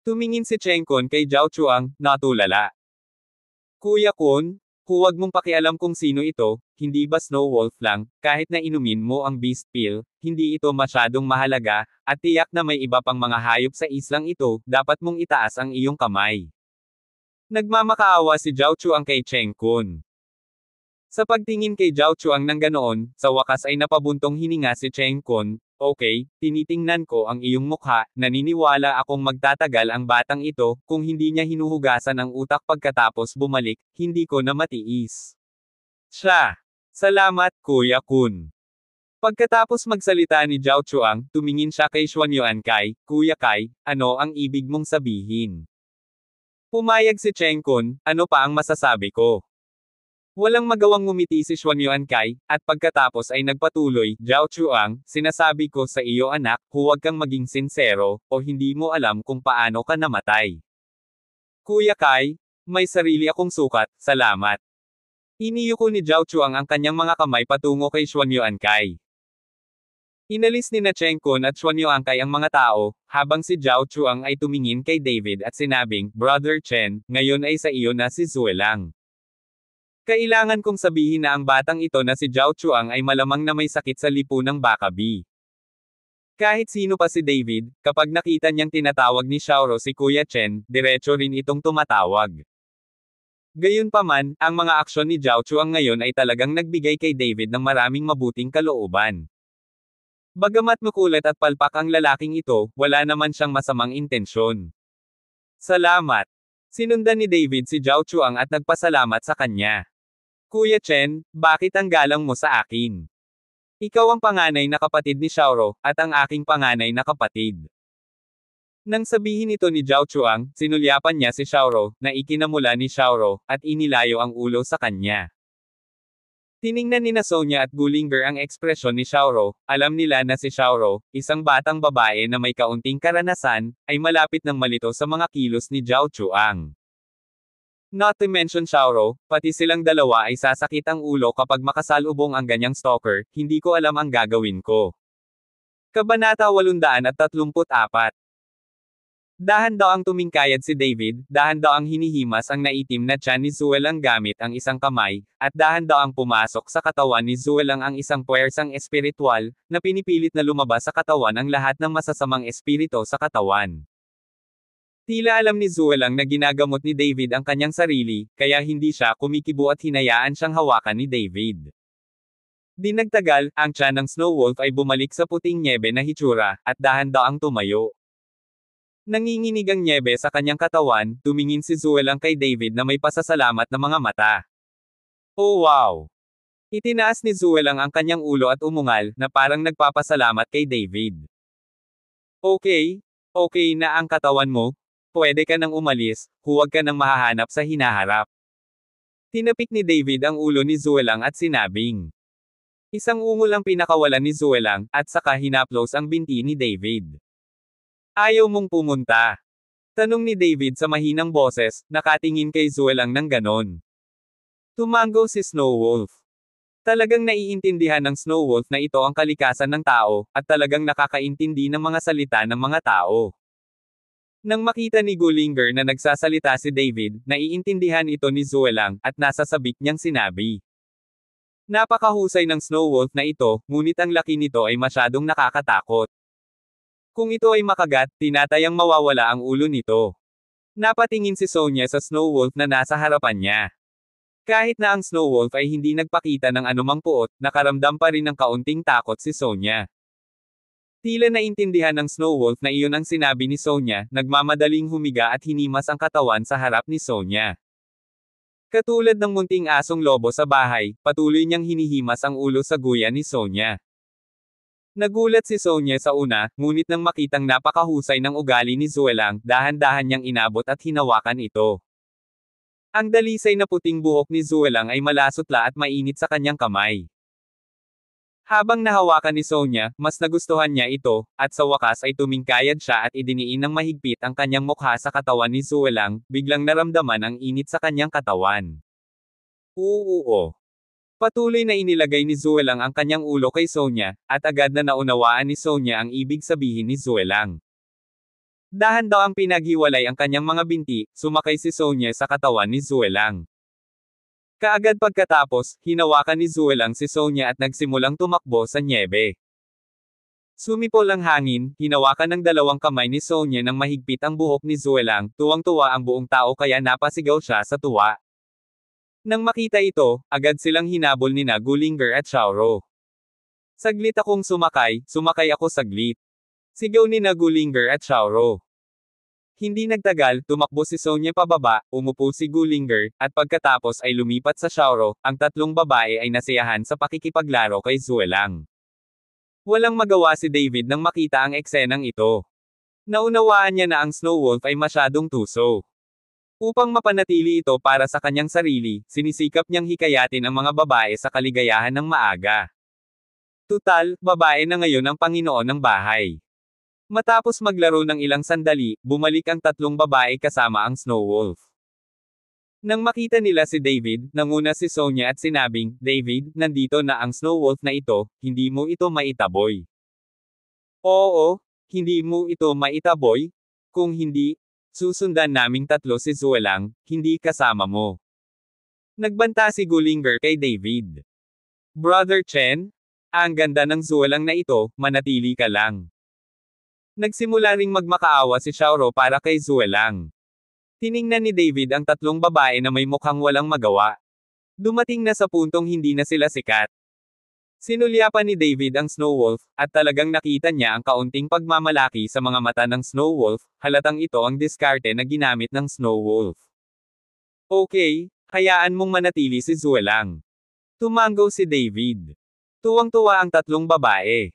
Tumingin si Cheng Kun kay Zhao Chuang, natulala. Kuya Kun, huwag mong pakialam kung sino ito, hindi ba Snow Wolf lang, kahit na inumin mo ang Beast Pill, hindi ito masyadong mahalaga, at tiyak na may iba pang mga hayop sa islang ito, dapat mong itaas ang iyong kamay. Nagmamakaawa si Zhao Chuang kay Cheng Kun. Sa pagtingin kay Zhao Chuang ng ganoon, sa wakas ay napabuntong hininga si Cheng Kun. Okay, tinitingnan ko ang iyong mukha, naniniwala akong magtatagal ang batang ito, kung hindi niya hinuhugasan ang utak pagkatapos bumalik, hindi ko na matiis. Siya. Salamat, Kuya Kun. Pagkatapos magsalita ni Zhao Chuang, tumingin siya kay Xuan Yuan Kai, Kuya Kai, ano ang ibig mong sabihin? Pumayag si Cheng Kun, ano pa ang masasabi ko? Walang magawang ngumiti si Xuan Yuan Kai, at pagkatapos ay nagpatuloy, Zhao Chuang, sinasabi ko sa iyo anak, huwag kang maging sinsero, o hindi mo alam kung paano ka namatay. Kuya Kai, may sarili akong sukat, salamat. Iniyuko ni Zhao Chuang ang kanyang mga kamay patungo kay Xuan Yuan Kai. Inalis ni na Cheng Kun at Xuan Yuan Kai ang mga tao, habang si Zhao Chuang ay tumingin kay David at sinabing, Brother Chen, ngayon ay sa iyo na si Zue lang. Kailangan kong sabihin na ang batang ito na si Zhao Chuang ay malamang na may sakit sa lipunang bakabi. Kahit sino pa si David, kapag nakita niyang tinatawag ni Xiaoro si Kuya Chen, diretso rin itong tumatawag. Gayunpaman, ang mga aksyon ni Zhao Chuang ngayon ay talagang nagbigay kay David ng maraming mabuting kalooban. Bagamat makulit at palpak ang lalaking ito, wala naman siyang masamang intensyon. Salamat. Sinundan ni David si Zhao Chuang at nagpasalamat sa kanya. Kuya Chen, bakit ang galang mo sa akin? Ikaw ang panganay na kapatid ni Xiaoro, at ang aking panganay na kapatid. Nang sabihin ito ni Zhao Chuang, sinulyapan niya si Xiaoro, na ikinamula ni Xiaoro, at inilayo ang ulo sa kanya. Tiningnan ni Sonia at Gullinger ang ekspresyon ni Xiaoro, alam nila na si Xiaoro, isang batang babae na may kaunting karanasan, ay malapit ng malito sa mga kilos ni Zhao Chuang. Not to mention Xiaoro, pati silang dalawa ay sasakit ang ulo kapag makasalubong ang ganyang stalker, hindi ko alam ang gagawin ko. Kabanata 834. Dahan-daang tumingkayad si David, dahan-daang hinihimas ang naitim na tiyan ni Zuelang gamit ang isang kamay, at dahan-daang pumasok sa katawan ni Zuelang ang isang puwersang espiritual, na pinipilit na lumabas sa katawan ang lahat ng masasamang espirito sa katawan. Tila alam ni Zuelang na ginagamot ni David ang kanyang sarili, kaya hindi siya kumikibo at hinayaan siyang hawakan ni David. Di nagtagal, ang tiyan ng Snow Wolf ay bumalik sa puting nyebe na hitsura, at dahan-daang tumayo. Nanginginig ang nyebe sa kanyang katawan, tumingin si Zuelang kay David na may pasasalamat na mga mata. Oh wow! Itinaas ni Zuelang ang kanyang ulo at umungal, na parang nagpapasalamat kay David. Okay, okay na ang katawan mo, pwede ka nang umalis, huwag ka nang mahahanap sa hinaharap. Tinapik ni David ang ulo ni Zuelang at sinabing. Isang ungol ang pinakawalan ni Zuelang, at saka hinaplos ang binti ni David. Ayaw mong pumunta. Tanong ni David sa mahinang boses, nakatingin kay Zuelang ng ganon. Tumango si Snowwolf. Talagang naiintindihan ng Snowwolf na ito ang kalikasan ng tao, at talagang nakakaintindi ng mga salita ng mga tao. Nang makita ni Gullinger na nagsasalita si David, naiintindihan ito ni Zuelang, at nasa sabik niyang sinabi. Napakahusay ng Snowwolf na ito, ngunit ang laki nito ay masyadong nakakatakot. Kung ito ay makagat, tinatayang mawawala ang ulo nito. Napatingin si Sonya sa Snowwolf na nasa harapan niya. Kahit na ang Snowwolf ay hindi nagpakita ng anumang puot, nakaramdam pa rin ng kaunting takot si Sonya. Tila naintindihan ng Snowwolf na iyon ang sinabi ni Sonya, nagmamadaling humiga at hinimas ang katawan sa harap ni Sonya. Katulad ng munting asong lobo sa bahay, patuloy niyang hinihimas ang ulo sa guya ni Sonya. Nagulat si Sonya sa una, ngunit nang makitang napakahusay ng ugali ni Zuelang, dahan-dahan niyang inabot at hinawakan ito. Ang dalisay na puting buhok ni Zuelang ay malasutla at mainit sa kanyang kamay. Habang nahawakan ni Sonya, mas nagustuhan niya ito, at sa wakas ay tumingkayad siya at idiniin ng mahigpit ang kanyang mukha sa katawan ni Zuelang, biglang naramdaman ang init sa kanyang katawan. Oo. Patuloy na inilagay ni Zuelang ang kanyang ulo kay Sonya, at agad na naunawaan ni Sonya ang ibig sabihin ni Zuelang. Dahan daw ang pinaghiwalay ang kanyang mga binti, sumakay si Sonya sa katawan ni Zuelang. Kaagad pagkatapos, hinawakan ni Zuelang si Sonya at nagsimulang tumakbo sa nyebe. Sumipol ang hangin, hinawakan ng dalawang kamay ni Sonya ng mahigpit ang buhok ni Zuelang, tuwang-tuwa ang buong tao kaya napasigaw siya sa tuwa. Nang makita ito, agad silang hinabol ni Gullinger at Xiaoro. Saglit akong sumakay ako saglit. Sigaw ni Gullinger at Xiaoro. Hindi nagtagal, tumakbo si Sonya pababa, umupo si Gullinger, at pagkatapos ay lumipat sa Xiaoro, ang tatlong babae ay nasiyahan sa pakikipaglaro kay Zuelang. Walang magawa si David nang makita ang eksenang ito. Naunawaan niya na ang Snowwolf ay masyadong tuso. Upang mapanatili ito para sa kanyang sarili, sinisikap niyang hikayatin ang mga babae sa kaligayahan ng maaga. Tutal, babae na ngayon ang Panginoon ng bahay. Matapos maglaro ng ilang sandali, bumalik ang tatlong babae kasama ang Snowwolf. Nang makita nila si David, nanguna si Sonya at sinabing, David, nandito na ang Snowwolf na ito, hindi mo ito maitaboy. Oo, hindi mo ito maitaboy? Kung hindi, susundan naming tatlo si Zuelang, hindi kasama mo. Nagbanta si Gullinger kay David. Brother Chen, ang ganda ng Zuelang na ito, manatili ka lang. Nagsimula ring magmakaawa si Xiaoro para kay Zuelang. Tiningnan ni David ang tatlong babae na may mukhang walang magawa. Dumating na sa puntong hindi na sila sikat. Sinulyapan ni David ang Snowwolf, at talagang nakita niya ang kaunting pagmamalaki sa mga mata ng Snowwolf, halatang ito ang diskarte na ginamit ng Snowwolf. Okay, hayaan mong manatili si Zuelang. Tumango si David. Tuwang-tuwa ang tatlong babae.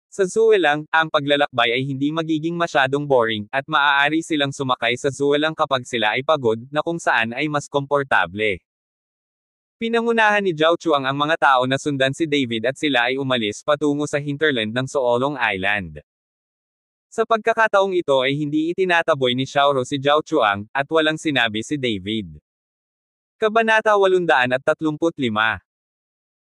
Sa Zuelang, ang paglalakbay ay hindi magiging masyadong boring, at maaari silang sumakay sa Zuelang kapag sila ay pagod, na kung saan ay mas komportable. Pinangunahan ni Zhao Chuang ang mga tao na sundan si David at sila ay umalis patungo sa hinterland ng Soolong Island. Sa pagkakataong ito ay hindi itinataboy ni Xiaoro si Zhao Chuang, at walang sinabi si David. Kabanata 835.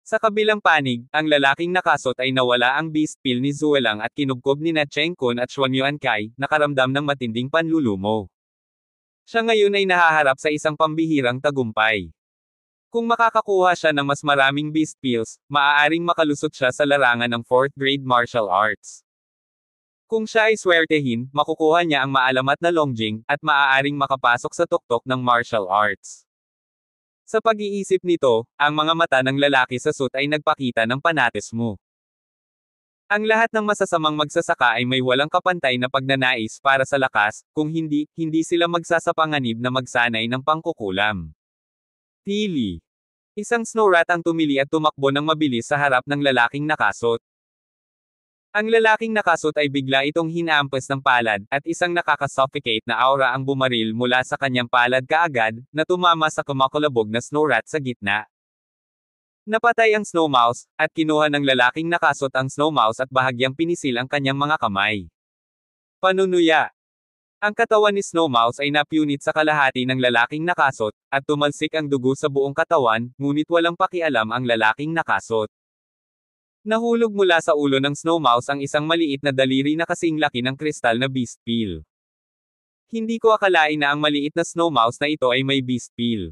Sa kabilang panig, ang lalaking nakasot ay nawala ang beast pill ni Zuelang at kinubkob ni Cheng Kun at Xuan Yuancai, nakaramdam ng matinding panlulumo. Siya ngayon ay nahaharap sa isang pambihirang tagumpay. Kung makakakuha siya ng mas maraming beast pills, maaaring makalusot siya sa larangan ng 4th grade martial arts. Kung siya ay swertehin, makukuha niya ang maalamat na Longjing, at maaaring makapasok sa tuktok ng martial arts. Sa pag-iisip nito, ang mga mata ng lalaki sa suit ay nagpakita ng fanatismo. Ang lahat ng masasamang magsasaka ay may walang kapantay na pagnanais para sa lakas, kung hindi, hindi sila magsasapanganib na magsanay ng pangkukulam. Tili. Isang snow rat ang tumili at tumakbo ng mabilis sa harap ng lalaking nakasot. Ang lalaking nakasuot ay bigla itong hinampas ng palad, at isang nakakasuffocate na aura ang bumaril mula sa kanyang palad kaagad, na tumama sa kumakulabog na snow rat sa gitna. Napatay ang snow mouse, at kinuha ng lalaking nakasuot ang snow mouse at bahagyang pinisil ang kanyang mga kamay. Panunuya. Ang katawan ni Snow Mouse ay napunit sa kalahati ng lalaking nakasuot, at tumalsik ang dugo sa buong katawan, ngunit walang pakialam ang lalaking nakasuot. Nahulog mula sa ulo ng Snow Mouse ang isang maliit na daliri na kasing laki ng kristal na beast peel. Hindi ko akalain na ang maliit na Snow Mouse na ito ay may beast peel.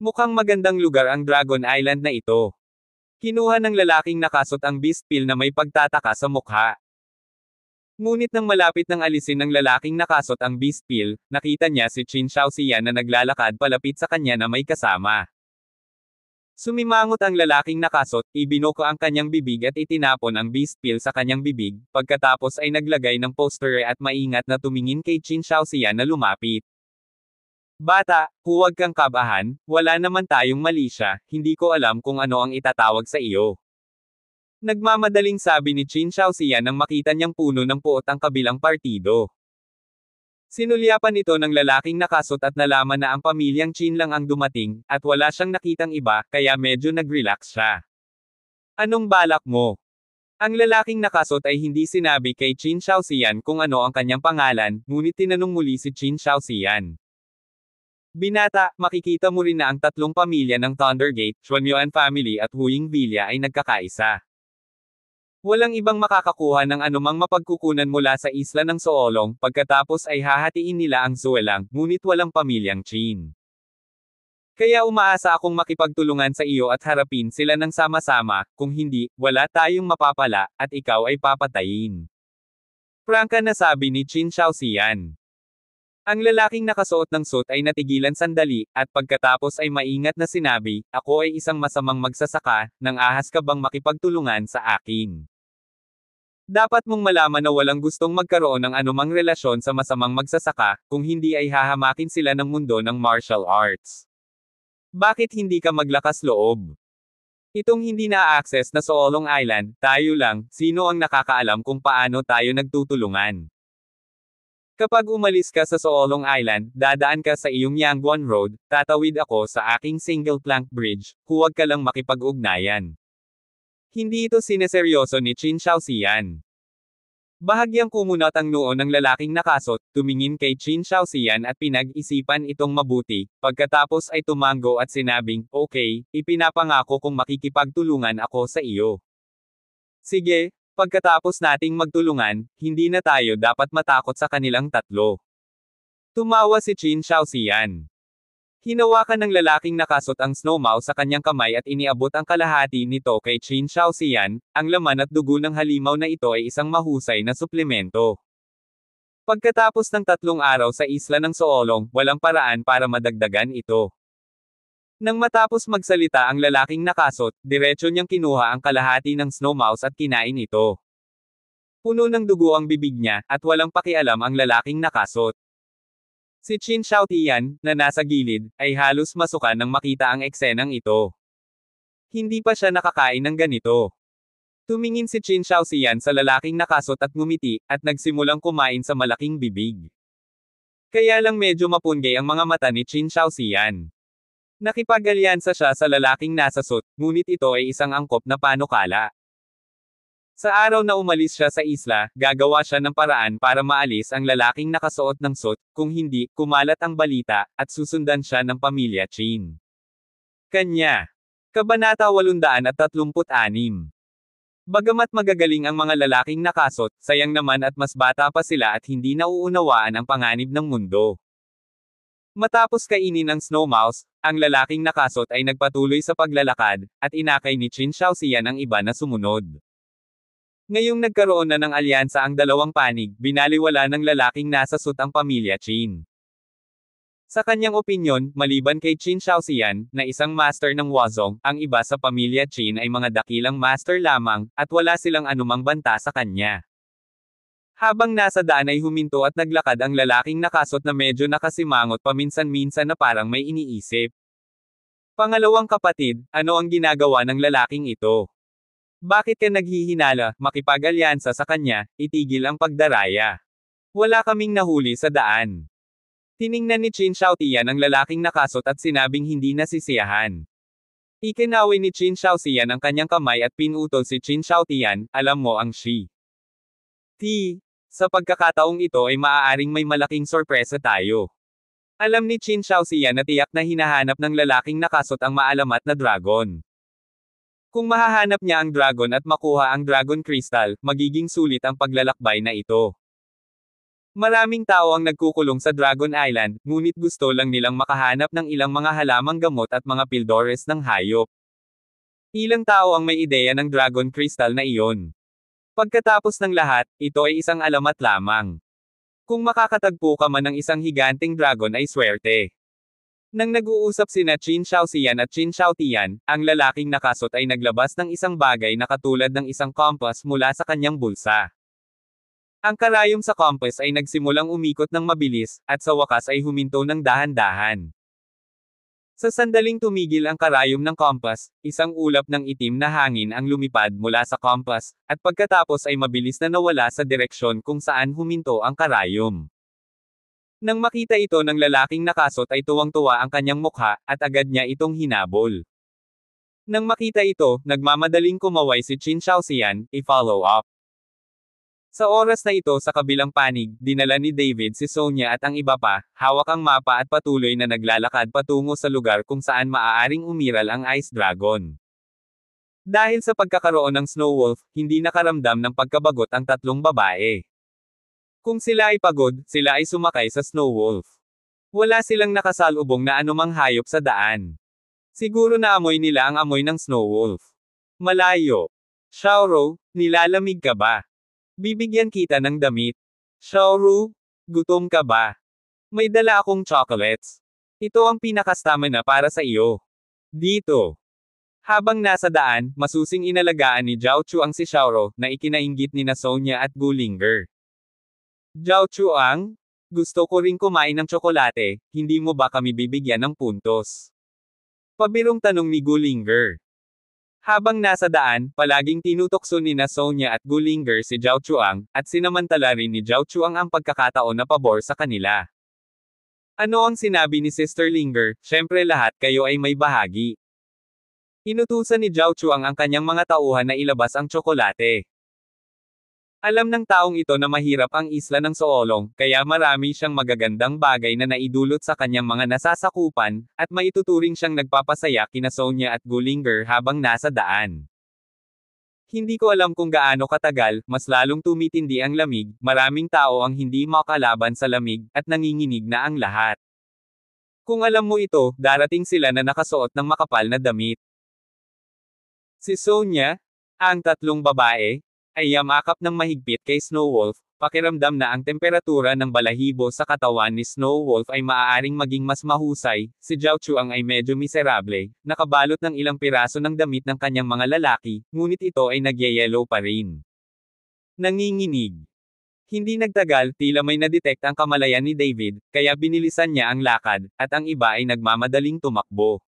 Mukhang magandang lugar ang Dragon Island na ito. Kinuha ng lalaking nakasuot ang beast peel na may pagtataka sa mukha. Ngunit nang malapit nang alisin ng lalaking nakasuot ang beast peel, nakita niya si Qin Shaoxian na naglalakad palapit sa kanya na may kasama. Sumimangot ang lalaking nakasuot, ibinoko ang kanyang bibig at itinapon ang beast peel sa kanyang bibig, pagkatapos ay naglagay ng poster at maingat na tumingin kay Qin Shaoxian na lumapit. Bata, huwag kang kabahan, wala naman tayong mali siya, hindi ko alam kung ano ang itatawag sa iyo. Nagmamadaling sabi ni Qin Shaoxian nang makita niyang puno ng puot ang kabilang partido. Sinulyapan ito ng lalaking nakasuot at nalaman na ang pamilyang Qin lang ang dumating, at wala siyang nakitang iba, kaya medyo nag-relax siya. Anong balak mo? Ang lalaking nakasuot ay hindi sinabi kay Qin Shaoxian kung ano ang kanyang pangalan, ngunit tinanong muli si Qin Shaoxian. Binata, makikita mo rin na ang tatlong pamilya ng Thundergate, Xuanyuan family at Huying Villa ay nagkakaisa. Walang ibang makakakuha ng anumang mapagkukunan mula sa isla ng Soolong, pagkatapos ay hahatiin nila ang Zuelang, ngunit walang pamilyang Qin. Kaya umaasa akong makipagtulungan sa iyo at harapin sila ng sama-sama, kung hindi, wala tayong mapapala, at ikaw ay papatayin. Prangka na sabi ni Qin Shaoxian. Ang lalaking nakasuot ng suit ay natigilan sandali, at pagkatapos ay maingat na sinabi, ako ay isang masamang magsasaka, nang ahas ka bang makipagtulungan sa akin? Dapat mong malaman na walang gustong magkaroon ng anumang relasyon sa masamang magsasaka, kung hindi ay hahamakin sila ng mundo ng martial arts. Bakit hindi ka maglakas loob? Itong hindi na-access na Soolong Island, tayo lang, sino ang nakakaalam kung paano tayo nagtutulungan? Kapag umalis ka sa Soolong Island, dadaan ka sa iyong Yangguan Road, tatawid ako sa aking single plank bridge, huwag ka lang makipag-ugnayan. Hindi ito sineseryoso ni Qin Shaoxian. Bahagyang kumunot ang noo ng lalaking nakasuot, tumingin kay Qin Shaoxian at pinag-isipan itong mabuti, pagkatapos ay tumango at sinabing, okay, ipinapangako kong makikipagtulungan ako sa iyo. Sige. Pagkatapos nating magtulungan, hindi na tayo dapat matakot sa kanilang tatlo. Tumawa si Qin Shaoxian. Hinawakan ng lalaking nakasuot ang snow mouse sa kanyang kamay at iniabot ang kalahati nito kay Qin Shaoxian, ang laman at dugo ng halimaw na ito ay isang mahusay na suplemento. Pagkatapos ng 3 araw sa isla ng Soolong, walang paraan para madagdagan ito. Nang matapos magsalita ang lalaking nakasuot, diretso niyang kinuha ang kalahati ng snow mouse at kinain ito. Puno ng dugo ang bibig niya, at walang pakialam ang lalaking nakasuot. Si Qin Shaoxian, na nasa gilid, ay halos masuka nang makita ang eksenang ito. Hindi pa siya nakakain ng ganito. Tumingin si Qin Shaoxian sa lalaking nakasuot at ngumiti, at nagsimulang kumain sa malaking bibig. Kaya lang medyo mapunggay ang mga mata ni Qin Shaoxian. Nakipag-alyansa siya sa lalaking nasa suit, ngunit ito ay isang angkop na panukala. Sa araw na umalis siya sa isla, gagawa siya ng paraan para maalis ang lalaking nakasuot ng suit, kung hindi, kumalat ang balita, at susundan siya ng pamilya Qin. Kanya. Kabanata 836. Bagamat magagaling ang mga lalaking nakasuot, sayang naman at mas bata pa sila at hindi nauunawaan ang panganib ng mundo. Matapos kainin ng snow mouse, ang lalaking nakasuot ay nagpatuloy sa paglalakad, at inakay ni Qin Shaoxian ang iba na sumunod. Ngayong nagkaroon na ng alyansa ang dalawang panig, binaliwala ng lalaking nasa suit ang pamilya Qin. Sa kanyang opinyon, maliban kay Qin Shaoxian, na isang master ng Wuzong, ang iba sa pamilya Qin ay mga dakilang master lamang, at wala silang anumang banta sa kanya. Habang nasa daan ay huminto at naglakad ang lalaking nakasuot na medyo nakasimangot paminsan-minsan na parang may iniisip. Pangalawang kapatid, ano ang ginagawa ng lalaking ito? Bakit ka naghihinala, makipag-alyansa sa kanya, itigil ang pagdaraya? Wala kaming nahuli sa daan. Tiningnan ni Qin Shaotian ang lalaking nakasot at sinabing hindi nasisiyahan. Ikinaway ni Qin Shaoxian ang kanyang kamay at pinutol si Qin Shaotian, alam mo ang Shi. Sa pagkakataong ito ay maaaring may malaking sorpresa tayo. Alam ni Qin Shaoxian na tiyak na hinahanap ng lalaking nakasot ang maalamat na dragon. Kung mahahanap niya ang dragon at makuha ang dragon crystal, magiging sulit ang paglalakbay na ito. Maraming tao ang nagkukulong sa Dragon Island, ngunit gusto lang nilang makahanap ng ilang mga halamang gamot at mga pildores ng hayop. Ilang tao ang may ideya ng Dragon Crystal na iyon. Pagkatapos ng lahat, ito ay isang alamat lamang. Kung makakatagpo ka man ng isang higanting dragon ay swerte. Nang nag-uusap sina Qin Shaoxian at Qin Shaotian, ang lalaking nakasot ay naglabas ng isang bagay na katulad ng isang compass mula sa kanyang bulsa. Ang karayom sa compass ay nagsimulang umikot ng mabilis, at sa wakas ay huminto ng dahan-dahan. Sa sandaling tumigil ang karayom ng compass, isang ulap ng itim na hangin ang lumipad mula sa compass, at pagkatapos ay mabilis na nawala sa direksyon kung saan huminto ang karayom. Nang makita ito ng lalaking nakasot ay tuwang-tuwa ang kanyang mukha, at agad niya itong hinabol. Nang makita ito, nagmamadaling kumaway si Qin Shaoxian, i-follow up. Sa oras na ito sa kabilang panig, dinala ni David si Sonia at ang iba pa, hawak ang mapa at patuloy na naglalakad patungo sa lugar kung saan maaaring umiral ang Ice Dragon. Dahil sa pagkakaroon ng Snow Wolf, hindi nakaramdam ng pagkabagot ang tatlong babae. Kung sila ay pagod, sila ay sumakay sa Snow Wolf. Wala silang nakasalubong na anumang hayop sa daan. Siguro naamoy nila ang amoy ng Snow Wolf. Malayo. Xiaoro, nilalamig ka ba? Bibigyan kita ng damit. Xiaoru, gutom ka ba? May dala akong chocolates. Ito ang pinakastamina para sa iyo. Dito. Habang nasa daan, masusing inalagaan ni Zhao Chuang si Xiaoro, na ikinainggit ni na Sonia at Gulinger. Zhao Chuang, gusto ko ring kumain ng tsokolate, hindi mo ba kami bibigyan ng puntos? Pabirong tanong ni Gulinger. Habang nasa daan, palaging tinutokso ni na Sonia at Gulinger si Zhao Chuang, at sinamantala rin ni Zhao Chuang ang pagkakataon na pabor sa kanila. Ano ang sinabi ni Sister Linger? Siyempre lahat kayo ay may bahagi. Inutusan ni Zhao Chuang ang kanyang mga tauhan na ilabas ang tsokolate. Alam ng taong ito na mahirap ang isla ng Soolong, kaya marami siyang magagandang bagay na naidulot sa kanyang mga nasasakupan, at maituturing siyang nagpapasaya kina Sonia at Gulinger habang nasa daan. Hindi ko alam kung gaano katagal, mas lalong tumitindi ang lamig, maraming tao ang hindi makalaban sa lamig, at nanginginig na ang lahat. Kung alam mo ito, darating sila na nakasuot ng makapal na damit. Si Sonia, ang tatlong babae, ay yamakap ng mahigpit kay Snow Wolf, pakiramdam na ang temperatura ng balahibo sa katawan ni Snow Wolf ay maaaring maging mas mahusay. Si Zhao Chuang ay medyo miserable, nakabalot ng ilang piraso ng damit ng kanyang mga lalaki, ngunit ito ay nagyayelo pa rin. Nanginginig. Hindi nagtagal, tila may nadetect ang kamalayan ni David, kaya binilisan niya ang lakad, at ang iba ay nagmamadaling tumakbo.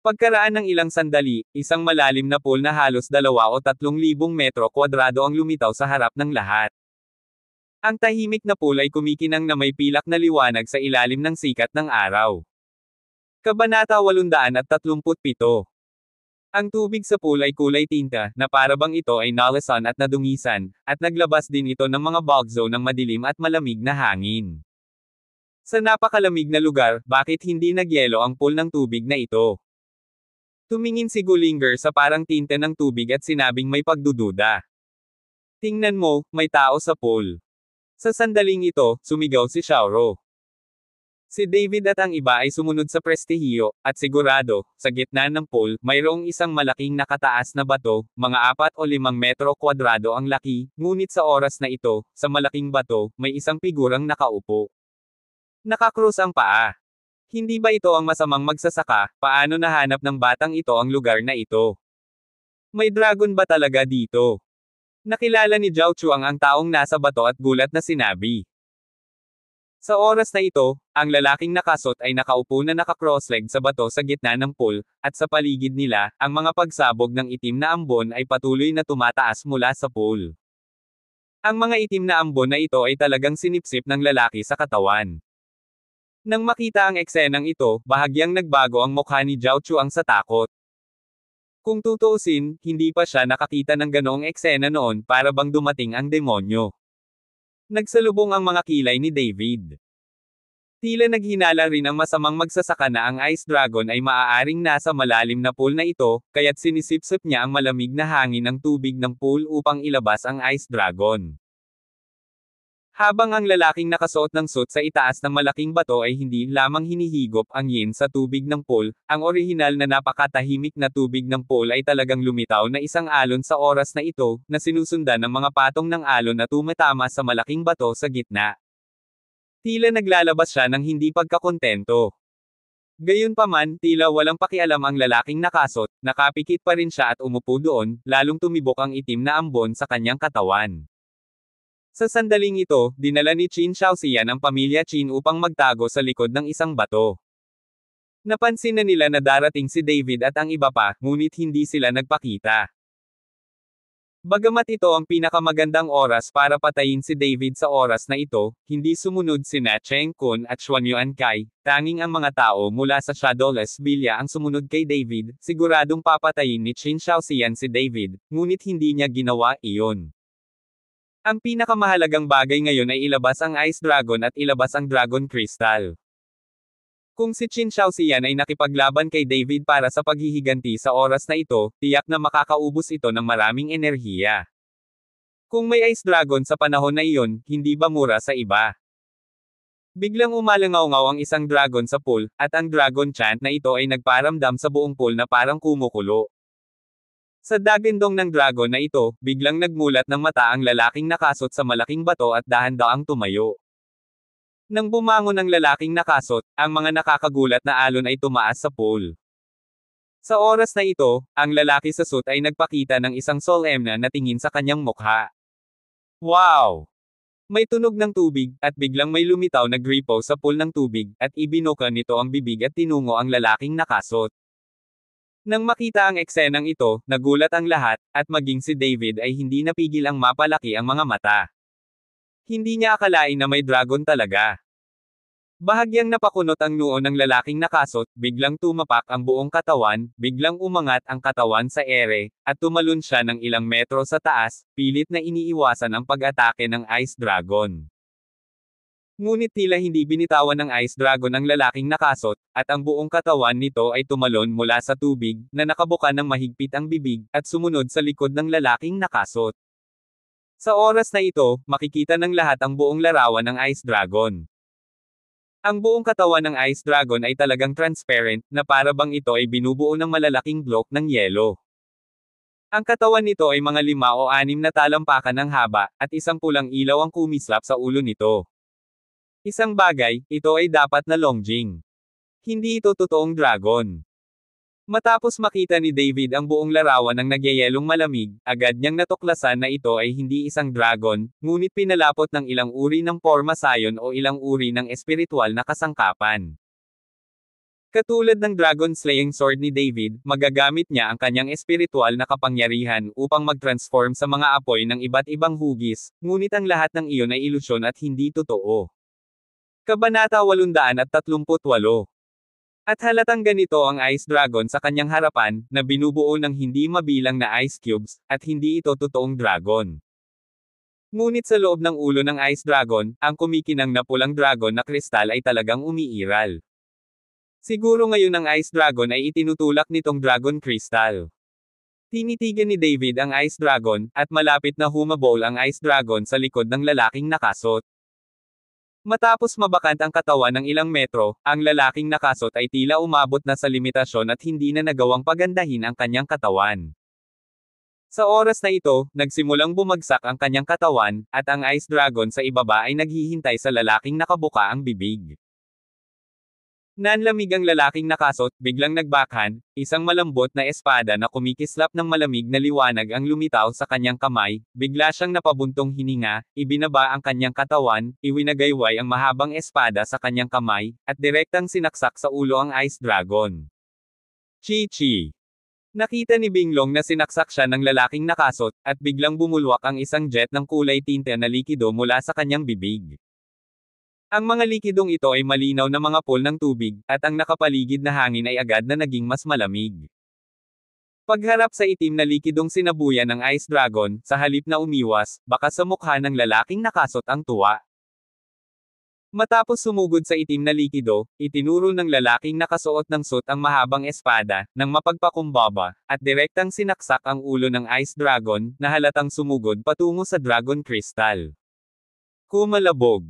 Pagkaraan ng ilang sandali, isang malalim na pool na halos 2 o 3,000 metro kwadrado ang lumitaw sa harap ng lahat. Ang tahimik na pool ay kumikinang na may pilak na liwanag sa ilalim ng sikat ng araw. Kabanata 837. Ang tubig sa pool ay kulay tinta, na parabang ito ay nalasan at nadungisan, at naglabas din ito ng mga bugzo ng madilim at malamig na hangin. Sa napakalamig na lugar, bakit hindi nagyelo ang pool ng tubig na ito? Tumingin si Gulinger sa parang tinte ng tubig at sinabing may pagdududa. Tingnan mo, may tao sa pool. Sa sandaling ito, sumigaw si Xiaoro. Si David at ang iba ay sumunod sa prestihiyo, at sigurado, sa gitna ng pool, mayroong isang malaking nakataas na bato, mga 4 o 5 metro kwadrado ang laki, ngunit sa oras na ito, sa malaking bato, may isang figurang nakaupo. Nakakrus ang paa. Hindi ba ito ang masamang magsasaka? Paano nahanap ng batang ito ang lugar na ito? May dragon ba talaga dito? Nakilala ni Zhao Chuang ang taong nasa bato at gulat na sinabi. Sa oras na ito, ang lalaking nakasot ay nakaupo na naka-cross-leg sa bato sa gitna ng pool, at sa paligid nila, ang mga pagsabog ng itim na ambon ay patuloy na tumataas mula sa pool. Ang mga itim na ambon na ito ay talagang sinipsip ng lalaki sa katawan. Nang makita ang eksenang ito, bahagyang nagbago ang mukha ni Zhao Chuang sa takot. Kung tutuusin, hindi pa siya nakakita ng ganoong eksena noon para bang dumating ang demonyo. Nagsalubong ang mga kilay ni David. Tila naghinala rin ang masamang magsasaka na ang Ice Dragon ay maaaring nasa malalim na pool na ito, kaya't sinisipsip niya ang malamig na hangin ng tubig ng pool upang ilabas ang Ice Dragon. Habang ang lalaking nakasuot ng suit sa itaas ng malaking bato ay hindi lamang hinihigop ang yin sa tubig ng pool, ang orihinal na napakatahimik na tubig ng pool ay talagang lumitaw na isang alon sa oras na ito, na sinusundan ng mga patong ng alon na tumatama sa malaking bato sa gitna. Tila naglalabas siya ng hindi pagkakontento. Gayunpaman, tila walang pakialam ang lalaking nakasot, nakapikit pa rin siya at umupo doon, lalong tumibok ang itim na ambon sa kanyang katawan. Sa sandaling ito, dinala ni Qin Shaoxian ang pamilya Qin upang magtago sa likod ng isang bato. Napansin na nila na darating si David at ang iba pa, ngunit hindi sila nagpakita. Bagamat ito ang pinakamagandang oras para patayin si David sa oras na ito, hindi sumunod sina Cheng Kun at Xuan Yuan-kai, tanging ang mga tao mula sa Shadowless Villa ang sumunod kay David, siguradong papatayin ni Qin Shaoxian si David, ngunit hindi niya ginawa iyon. Ang pinakamahalagang bagay ngayon ay ilabas ang Ice Dragon at ilabas ang Dragon Crystal. Kung si Qin Shaoxian ay nakipaglaban kay David para sa paghihiganti sa oras na ito, tiyak na makakaubos ito ng maraming enerhiya. Kung may Ice Dragon sa panahon na iyon, hindi ba mura sa iba? Biglang umalangaw-ngaw ang isang dragon sa pool, at ang dragon chant na ito ay nagparamdam sa buong pool na parang kumukulo. Sa dagindong ng dragon na ito, biglang nagmulat ng mata ang lalaking nakasot sa malaking bato at dahan-daang tumayo. Nang bumangon ang lalaking nakasot, ang mga nakakagulat na alon ay tumaas sa pool. Sa oras na ito, ang lalaki sa suit ay nagpakita ng isang solemn na tingin sa kanyang mukha. Wow! May tunog ng tubig, at biglang may lumitaw na gripo sa pool ng tubig, at ibinuka nito ang bibig at tinungo ang lalaking nakasot. Nang makita ang eksenang ito, nagulat ang lahat, at maging si David ay hindi napigil ang mapalaki ang mga mata. Hindi niya akalain na may dragon talaga. Bahagyang napakunot ang noo ng lalaking nakasot, biglang tumapak ang buong katawan, biglang umangat ang katawan sa ere, at tumalon siya ng ilang metro sa taas, pilit na iniiwasan ang pag-atake ng Ice Dragon. Ngunit tila hindi binitawan ng Ice Dragon ang lalaking nakasot, at ang buong katawan nito ay tumalon mula sa tubig, na nakabuka ng mahigpit ang bibig, at sumunod sa likod ng lalaking nakasot. Sa oras na ito, makikita ng lahat ang buong larawan ng Ice Dragon. Ang buong katawan ng Ice Dragon ay talagang transparent, na para bang ito ay binubuo ng malalaking blok ng yelo. Ang katawan nito ay mga 5 o 6 na talampakan ng haba, at isang pulang ilaw ang kumislap sa ulo nito. Isang bagay, ito ay dapat na Longjing. Hindi ito totoong dragon. Matapos makita ni David ang buong larawan ng nagyayelong malamig, agad niyang natuklasan na ito ay hindi isang dragon, ngunit pinalapot ng ilang uri ng forma sayon o ilang uri ng espiritual na kasangkapan. Katulad ng dragon slaying sword ni David, magagamit niya ang kanyang espiritual na kapangyarihan upang mag-transform sa mga apoy ng iba't ibang hugis, ngunit ang lahat ng iyon ay ilusyon at hindi totoo. Kabanata 838. At halatang ganito ang Ice Dragon sa kanyang harapan, na binubuo ng hindi mabilang na ice cubes, at hindi ito totoong dragon. Ngunit sa loob ng ulo ng Ice Dragon, ang kumikinang na pulang dragon na kristal ay talagang umiiral. Siguro ngayon ang Ice Dragon ay itinutulak nitong Dragon Crystal. Tinitigan ni David ang Ice Dragon, at malapit na humabol ang Ice Dragon sa likod ng lalaking nakasot. Matapos mabakant ang katawan ng ilang metro, ang lalaking nakasot ay tila umabot na sa limitasyon at hindi na nagawang pagandahin ang kanyang katawan. Sa oras na ito, nagsimulang bumagsak ang kanyang katawan, at ang Ice Dragon sa ibaba ay naghihintay sa lalaking nakabuka ang bibig. Nanlamig ang lalaking nakasot, biglang nagbackhand, isang malambot na espada na kumikislap ng malamig na liwanag ang lumitaw sa kanyang kamay, bigla siyang napabuntong hininga, ibinaba ang kanyang katawan, iwinagayway ang mahabang espada sa kanyang kamay, at direktang sinaksak sa ulo ang Ice Dragon. Chi-chi! Nakita ni Binglong na sinaksak siya ng lalaking nakasot, at biglang bumulwak ang isang jet ng kulay tinte na likido mula sa kanyang bibig. Ang mga likidong ito ay malinaw na mga pool ng tubig, at ang nakapaligid na hangin ay agad na naging mas malamig. Pagharap sa itim na likidong sinabuyan ng Ice Dragon, sa halip na umiwas, baka sa mukha ng lalaking nakasot ang tuwa. Matapos sumugod sa itim na likido, itinuro ng lalaking nakasuot ng suit ang mahabang espada, nang mapagpakumbaba, at direktang sinaksak ang ulo ng Ice Dragon, na halatang sumugod patungo sa Dragon Crystal. Kumalabog.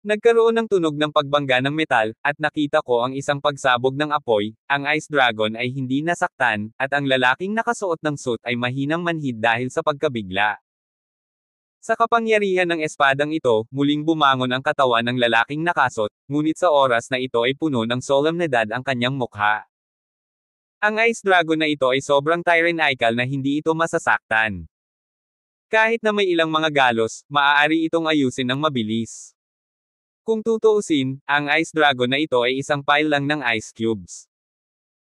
Nagkaroon ng tunog ng pagbangga ng metal, at nakita ko ang isang pagsabog ng apoy, ang Ice Dragon ay hindi nasaktan, at ang lalaking nakasuot ng suit ay mahinang manhid dahil sa pagkabigla. Sa kapangyarihan ng espadang ito, muling bumangon ang katawan ng lalaking nakasot, ngunit sa oras na ito ay puno ng solemnidad ang kanyang mukha. Ang Ice Dragon na ito ay sobrang tyrannical na hindi ito masasaktan. Kahit na may ilang mga galos, maaari itong ayusin ng mabilis. Kung tutuusin, ang Ice Dragon na ito ay isang pile lang ng ice cubes.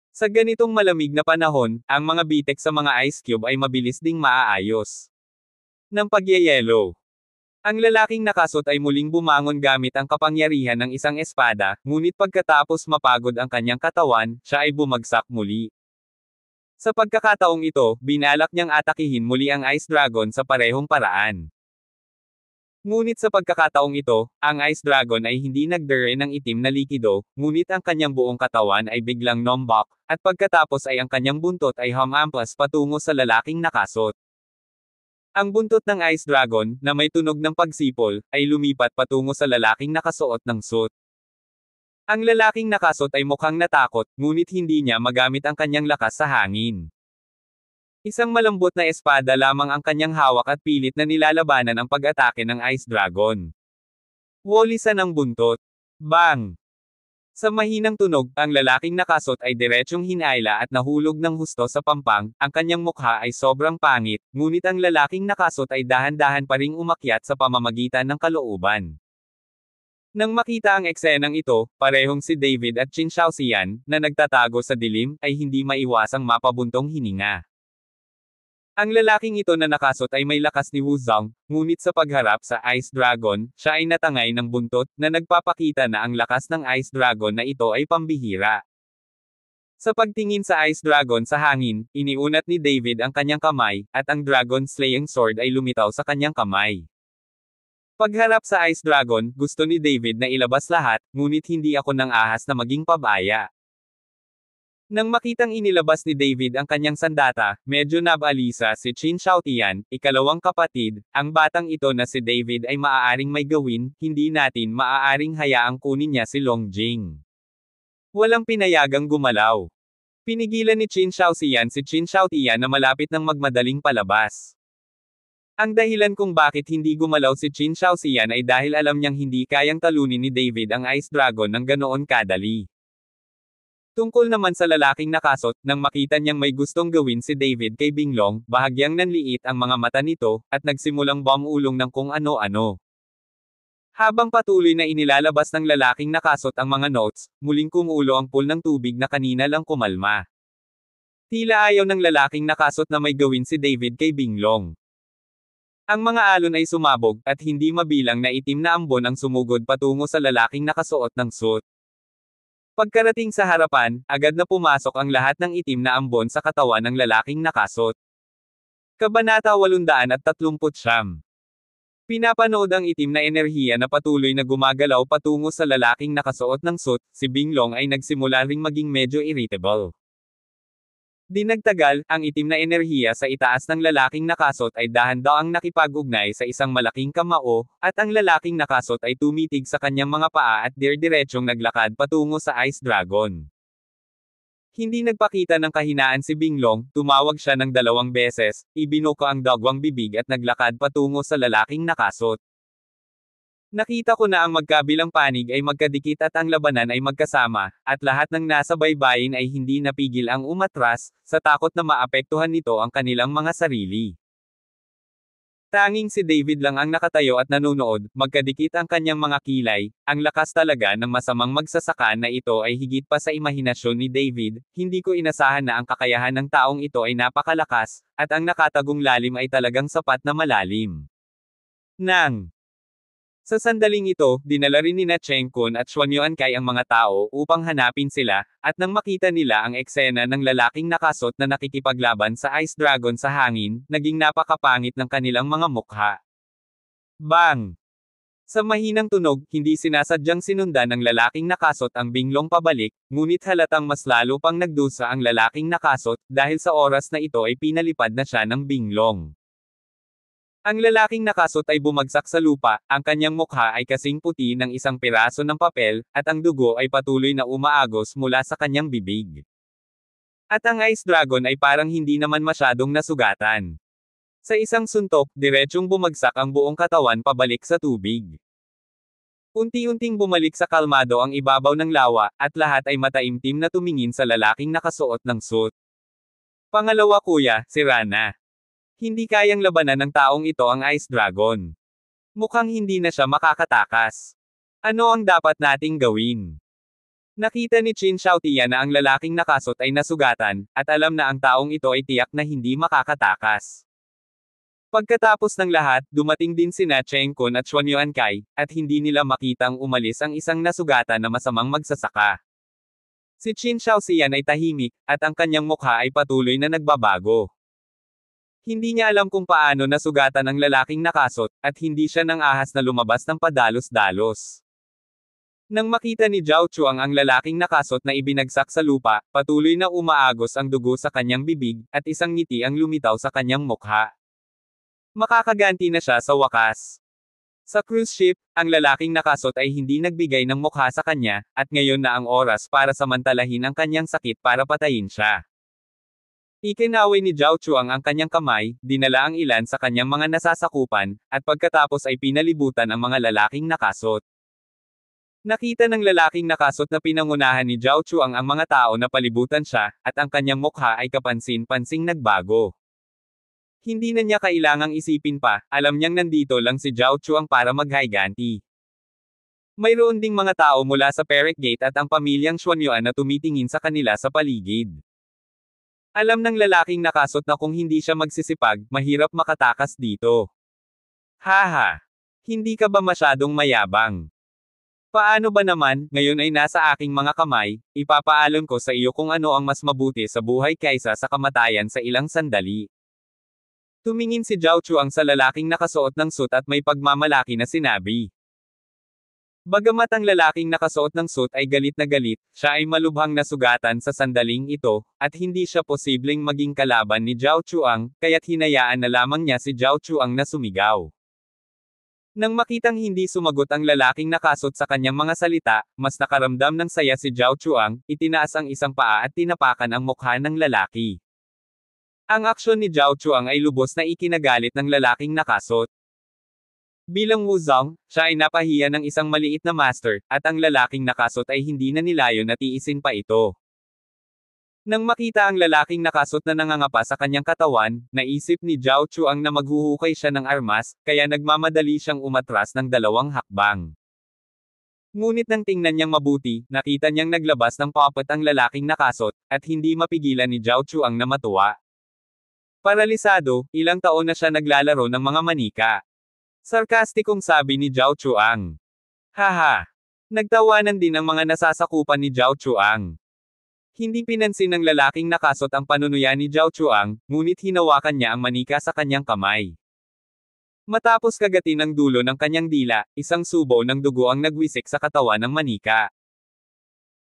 Sa ganitong malamig na panahon, ang mga bitek sa mga ice cube ay mabilis ding maaayos. Ng pagyayelo. Ang lalaking nakasot ay muling bumangon gamit ang kapangyarihan ng isang espada, ngunit pagkatapos mapagod ang kanyang katawan, siya ay bumagsak muli. Sa pagkakataong ito, binalak niyang atakihin muli ang Ice Dragon sa parehong paraan. Ngunit sa pagkakataong ito, ang Ice Dragon ay hindi nagdere ng itim na likido, ngunit ang kanyang buong katawan ay biglang nombok, at pagkatapos ay ang kanyang buntot ay humampas patungo sa lalaking nakasot. Ang buntot ng Ice Dragon, na may tunog ng pagsipol, ay lumipat patungo sa lalaking nakasuot ng suit. Ang lalaking nakasot ay mukhang natakot, ngunit hindi niya magamit ang kanyang lakas sa hangin. Isang malambot na espada lamang ang kanyang hawak at pilit na nilalabanan ang pag-atake ng Ice Dragon. Wolisan ang buntot. Bang! Sa mahinang tunog, ang lalaking nakasot ay diretsyong hinayla at nahulog ng husto sa pampang, ang kanyang mukha ay sobrang pangit, ngunit ang lalaking nakasot ay dahan-dahan pa ring umakyat sa pamamagitan ng kalooban. Nang makita ang eksenang ito, parehong si David at Qin Xiaoxian, na nagtatago sa dilim, ay hindi maiwasang mapabuntong hininga. Ang lalaking ito na nakasot ay may lakas ni Wu Zong, ngunit sa pagharap sa Ice Dragon, siya ay natangay ng buntot, na nagpapakita na ang lakas ng Ice Dragon na ito ay pambihira. Sa pagtingin sa Ice Dragon sa hangin, iniunat ni David ang kanyang kamay, at ang Dragon Slaying Sword ay lumitaw sa kanyang kamay. Pagharap sa Ice Dragon, gusto ni David na ilabas lahat, ngunit hindi ako nang ahas na maging pabaya. Nang makitang inilabas ni David ang kanyang sandata, medyo nabalisa si Qin Xiaotian, ikalawang kapatid, ang batang ito na si David ay maaaring may gawin, hindi natin maaaring hayaang kunin niya si Long Jing. Walang pinayagang gumalaw. Pinigilan ni Qin Xiaoxian si Qin Xiaotian na malapit ng magmadaling palabas. Ang dahilan kung bakit hindi gumalaw si Qin Xiaoxian ay dahil alam niyang hindi kayang talunin ni David ang Ice Dragon ng ganoon kadali. Tungkol naman sa lalaking nakasot, nang makita niyang may gustong gawin si David kay Binglong, bahagyang nanliit ang mga mata nito, at nagsimulang bumulong ng kung ano-ano. Habang patuloy na inilalabas ng lalaking nakasot ang mga notes, muling kumulo ang pool ng tubig na kanina lang kumalma. Tila ayaw ng lalaking nakasot na may gawin si David kay Binglong. Ang mga alon ay sumabog, at hindi mabilang na itim na ambon ang sumugod patungo sa lalaking nakasuot ng suit. Pagkarating sa harapan, agad na pumasok ang lahat ng itim na ambon sa katawan ng lalaking nakasot. Kabanata 839. Pinapanood ang itim na enerhiya na patuloy na gumagalaw patungo sa lalaking nakasuot ng suit, si Binglong ay nagsimula ring maging medyo irritable. Di nagtagal, ang itim na enerhiya sa itaas ng lalaking nakasot ay dahan-daang nakipag-ugnay sa isang malaking kamao, at ang lalaking nakasot ay tumitig sa kanyang mga paa at diretsyong naglakad patungo sa Ice Dragon. Hindi nagpakita ng kahinaan si Binglong, tumawag siya ng 2 beses, ibinuka ang dagwang bibig at naglakad patungo sa lalaking nakasot. Nakita ko na ang magkabilang panig ay magkadikit at ang labanan ay magkasama, at lahat ng nasa baybayin ay hindi napigil ang umatras, sa takot na maapektuhan nito ang kanilang mga sarili. Tanging si David lang ang nakatayo at nanunood, magkadikit ang kanyang mga kilay, ang lakas talaga ng masamang magsasaka na ito ay higit pa sa imahinasyon ni David, hindi ko inasahan na ang kakayahan ng taong ito ay napakalakas, at ang nakatagong lalim ay talagang sapat na malalim. Sa sandaling ito, dinala rin nina Cheng Kun at Xuan Yuankay ang mga tao upang hanapin sila, at nang makita nila ang eksena ng lalaking nakasot na nakikipaglaban sa Ice Dragon sa hangin, naging napakapangit ng kanilang mga mukha. Bang! Sa mahinang tunog, hindi sinasadyang sinundan ng lalaking nakasot ang binglong pabalik, ngunit halatang mas lalo pang nagdusa ang lalaking nakasot, dahil sa oras na ito ay pinalipad na siya ng binglong. Ang lalaking nakasot ay bumagsak sa lupa, ang kanyang mukha ay kasing puti ng isang piraso ng papel, at ang dugo ay patuloy na umaagos mula sa kanyang bibig. At ang Ice Dragon ay parang hindi naman masyadong nasugatan. Sa isang suntok, diretsyong bumagsak ang buong katawan pabalik sa tubig. Unti-unting bumalik sa kalmado ang ibabaw ng lawa, at lahat ay mataimtim na tumingin sa lalaking nakasuot ng suit. Pangalawa kuya, sira na. Hindi kayang labanan ng taong ito ang Ice Dragon. Mukhang hindi na siya makakatakas. Ano ang dapat nating gawin? Nakita ni Qin Xiaotia na ang lalaking nakasot ay nasugatan, at alam na ang taong ito ay tiyak na hindi makakatakas. Pagkatapos ng lahat, dumating din sina Cheng Kun at Xuan Yuankay, at hindi nila makitang umalis ang isang nasugatan na masamang magsasaka. Si Qin Xiaoxian ay tahimik, at ang kanyang mukha ay patuloy na nagbabago. Hindi niya alam kung paano nasugatan ang lalaking nakasot, at hindi siya nang ahas na lumabas ng padalos-dalos. Nang makita ni Zhao Chuang ang lalaking nakasot na ibinagsak sa lupa, patuloy na umaagos ang dugo sa kanyang bibig, at isang ngiti ang lumitaw sa kanyang mukha. Makakaganti na siya sa wakas. Sa cruise ship, ang lalaking nakasot ay hindi nagbigay ng mukha sa kanya, at ngayon na ang oras para samantalahin ang kanyang sakit para patayin siya. Ikinaway ni Zhao Chuang ang kanyang kamay, dinala ang ilan sa kanyang mga nasasakupan, at pagkatapos ay pinalibutan ang mga lalaking nakasot. Nakita ng lalaking nakasot na pinangunahan ni Zhao Chuang ang mga tao na palibutan siya, at ang kanyang mukha ay kapansin-pansing nagbago. Hindi na niya kailangang isipin pa, alam niyang nandito lang si Zhao Chuang para maghayganti. Mayroon ding mga tao mula sa Perak Gate at ang pamilyang Xuanyuan na tumitingin sa kanila sa paligid. Alam ng lalaking nakasot na kung hindi siya magsisipag, mahirap makatakas dito. Haha! Hindi ka ba masyadong mayabang? Paano ba naman, ngayon ay nasa aking mga kamay, ipapaalam ko sa iyo kung ano ang mas mabuti sa buhay kaysa sa kamatayan sa ilang sandali. Tumingin si Zhao Chuang sa lalaking nakasuot ng suit at may pagmamalaki na sinabi. Bagamat ang lalaking nakasuot ng suit ay galit na galit, siya ay malubhang nasugatan sa sandaling ito, at hindi siya posibleng maging kalaban ni Zhao Chuang, kaya't hinayaan na lamang niya si Zhao Chuang na sumigaw. Nang makitang hindi sumagot ang lalaking nakasuot sa kanyang mga salita, mas nakaramdam ng saya si Zhao Chuang, itinaas ang isang paa at tinapakan ang mukha ng lalaki. Ang aksyon ni Zhao Chuang ay lubos na ikinagalit ng lalaking nakasuot. Bilang Wuzong, siya ay napahiya ng isang maliit na master, at ang lalaking nakasot ay hindi na nilayon na tiisin pa ito. Nang makita ang lalaking nakasot na nangangapa sa kanyang katawan, naisip ni Zhao Chuang na maghuhukay siya ng armas, kaya nagmamadali siyang umatras ng 2 hakbang. Ngunit nang tingnan niyang mabuti, nakita niyang naglabas ng puppet ang lalaking nakasot, at hindi mapigilan ni Zhao Chuang na matuwa. Paralisado, ilang taon na siya naglalaro ng mga manika. Sarkastikong sabi ni Zhao Chuang. Haha! Nagtawanan din ang mga nasasakupan ni Zhao Chuang. Hindi pinansin ng lalaking nakasot ang panunuya ni Zhao Chuang, ngunit hinawakan niya ang manika sa kanyang kamay. Matapos kagatin ang dulo ng kanyang dila, isang subo ng dugo ang nagwisik sa katawan ng manika.